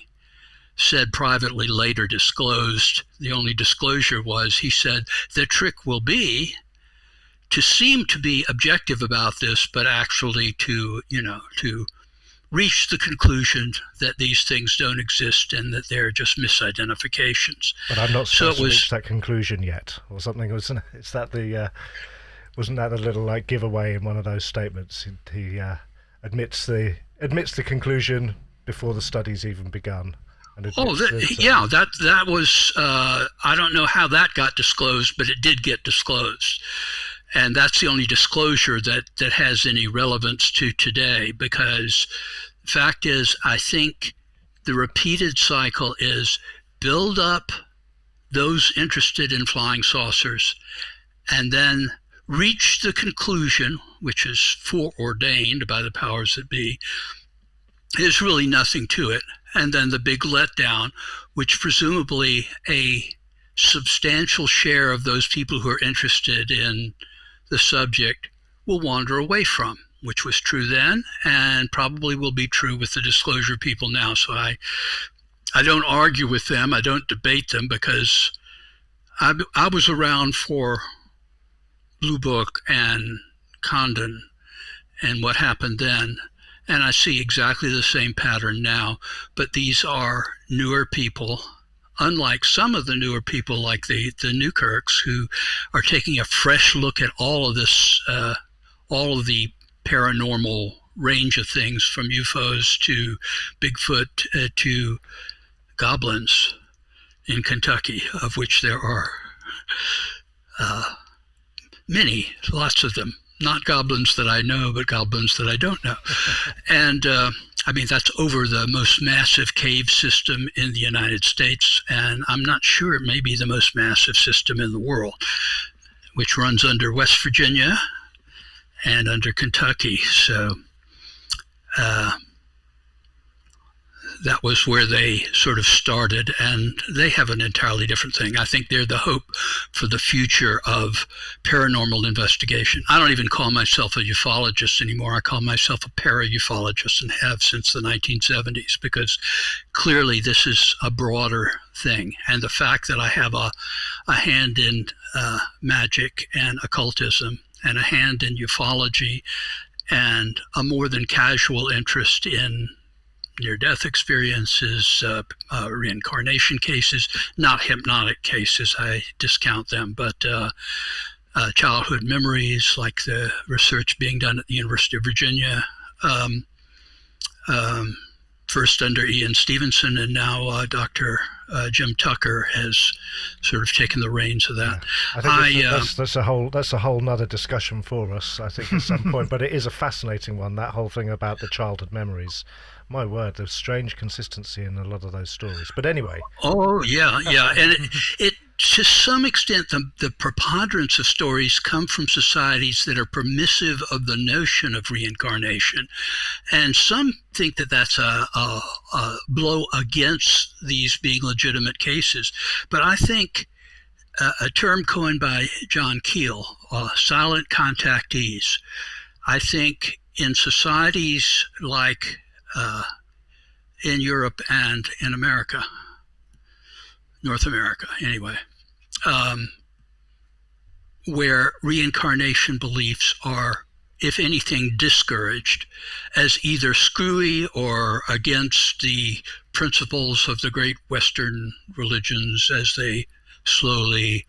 said privately, later disclosed, the only disclosure was, he said, the trick will be to seem to be objective about this, but actually to reach the conclusion that these things don't exist and that they're just misidentifications.
But I'm not supposed to reach that conclusion yet, or something. Wasn't that the little giveaway in one of those statements? He admits the conclusion before the study's even begun.
That was. I don't know how that got disclosed, but it did get disclosed. And that's the only disclosure that has any relevance to today, because the fact is, I think the repeated cycle is build up those interested in flying saucers and then reach the conclusion, which is foreordained by the powers that be, there's really nothing to it. And then the big letdown, which presumably a substantial share of those people who are interested in the subject will wander away from, which was true then and probably will be true with the disclosure people now. So I don't argue with them. I don't debate them, because I was around for Blue Book and Condon and what happened then. And I see exactly the same pattern now. But these are newer people, unlike some of the newer people like the Newkirks, who are taking a fresh look at all of this, all of the paranormal range of things, from UFOs to Bigfoot to goblins in Kentucky, of which there are many, lots of them. Not goblins that I know, but goblins that I don't know. And that's over the most massive cave system in the United States, and I'm not sure it may be the most massive system in the world, which runs under West Virginia and under Kentucky. So that was where they sort of started, and they have an entirely different thing. I think they're the hope for the future of paranormal investigation. I don't even call myself a ufologist anymore. I call myself a para-ufologist, and have since the 1970s, because clearly this is a broader thing. And the fact that I have a hand in magic and occultism, and a hand in ufology, and a more than casual interest in near-death experiences, reincarnation cases, not hypnotic cases, I discount them, but childhood memories, like the research being done at the University of Virginia, first under Ian Stevenson, and now Dr. Jim Tucker has sort of taken the reins of that.
I think that's a whole nother discussion for us, I think, at some point, but it is a fascinating one, that whole thing about the childhood memories. My word, there's strange consistency in a lot of those stories. But anyway.
Oh, yeah. And it to some extent, the preponderance of stories come from societies that are permissive of the notion of reincarnation. And some think that that's a blow against these being legitimate cases. But I think a term coined by John Keel, silent contactees, I think in societies like in Europe and in America, North America anyway, where reincarnation beliefs are, if anything, discouraged as either screwy or against the principles of the great Western religions as they slowly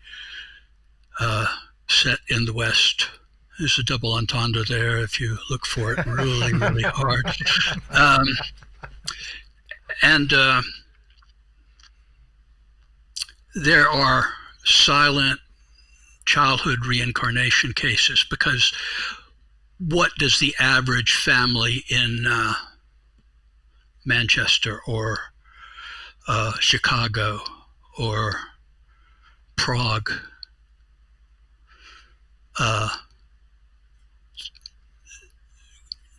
set in the West There's a double entendre there if you look for it really, really hard. And there are silent childhood reincarnation cases, because what does the average family in Manchester or Chicago or Prague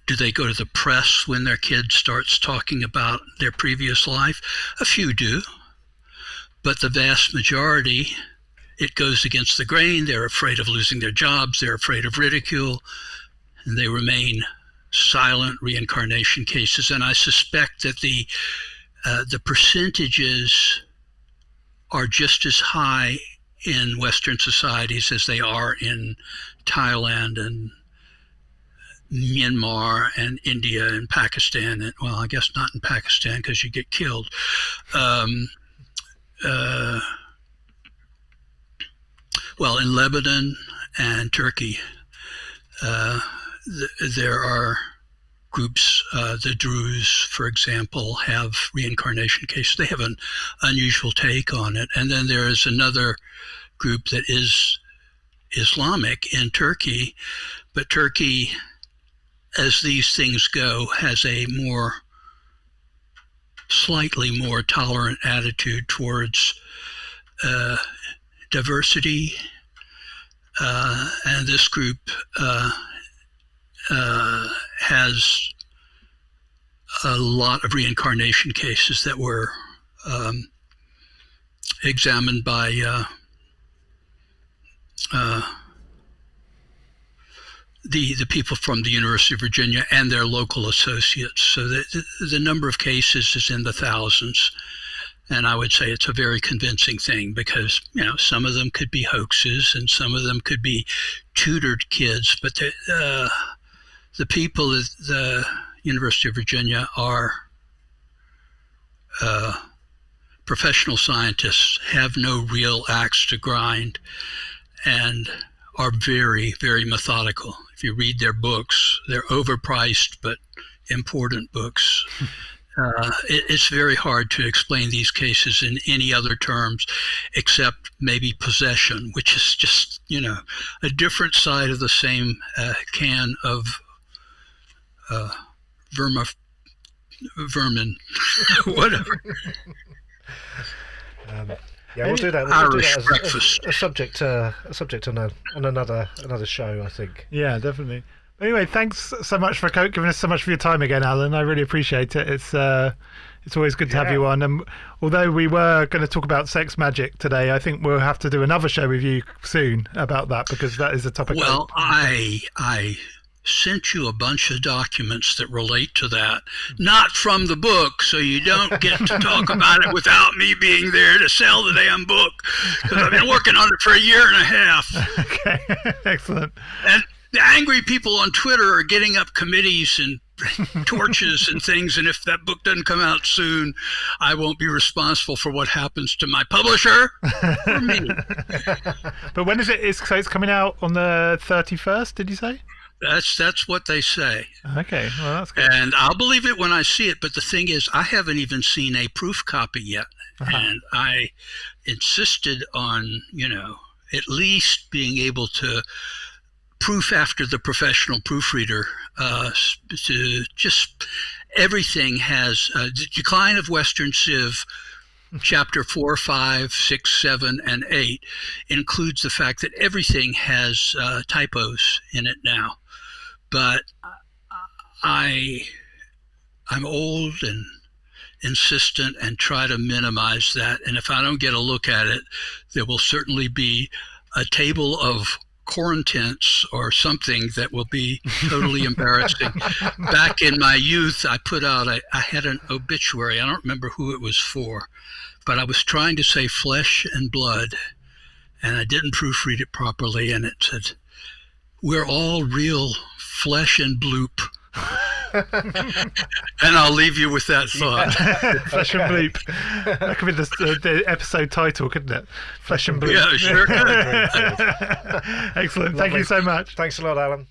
do they go to the press when their kid starts talking about their previous life? A few do, but the vast majority, it goes against the grain. They're afraid of losing their jobs. They're afraid of ridicule, and they remain silent reincarnation cases. And I suspect that the percentages are just as high in Western societies as they are in Thailand and Myanmar and India and Pakistan. And, well, I guess not in Pakistan because you get killed. Well, in Lebanon and Turkey, there are groups, the Druze, for example, have reincarnation cases. They have an unusual take on it. And then there is another group that is Islamic in Turkey, but Turkey, as these things go, has a slightly more tolerant attitude towards diversity, and this group has a lot of reincarnation cases that were examined by the people from the University of Virginia and their local associates. So the number of cases is in the thousands. And I would say it's a very convincing thing because, some of them could be hoaxes and some of them could be tutored kids. But the people at the University of Virginia are professional scientists, have no real axe to grind, and are very, very methodical. If you read their books, they're overpriced but important books. It's very hard to explain these cases in any other terms except maybe possession, which is just, a different side of the same can of vermin, whatever.
Yeah, we'll do that.
Irish
as
breakfast.
A subject on another show, I think.
Yeah, definitely. Anyway, thanks so much for giving us so much of your time again, Alan. I really appreciate it. It's always good to have you on. And although we were going to talk about sex magic today, I think we'll have to do another show with you soon about that, because that is a topic.
Well, I sent you a bunch of documents that relate to that, not from the book, so you don't get to talk about it without me being there to sell the damn book, because I've been working on it for a year and a half.
Okay, excellent.
And the angry people on Twitter are getting up committees and torches and things, and if that book doesn't come out soon, I won't be responsible for what happens to my publisher or me.
But when is it? So it's coming out on the 31st, did you say?
That's what they say.
Okay, well, that's good.
And I'll believe it when I see it, but the thing is, I haven't even seen a proof copy yet. And I insisted on, at least being able to proof after the professional proofreader, to just everything has the decline of Western Civ. Chapter 4, 5, 6, 7, and 8 includes the fact that everything has typos in it now. But I'm old and insistent and try to minimize that. And if I don't get a look at it, there will certainly be a table of quarantines or something that will be totally embarrassing. Back in my youth, I put out, I had an obituary. I don't remember who it was for, but I was trying to say flesh and blood, and I didn't proofread it properly, and it said, "We're all real flesh and bloop." And I'll leave you with that thought.
Flesh and Bleep. That could be the episode title, couldn't it? Flesh and Bleep.
Yeah, sure could.
Excellent. Thank you so much.
Thanks a lot, Alan.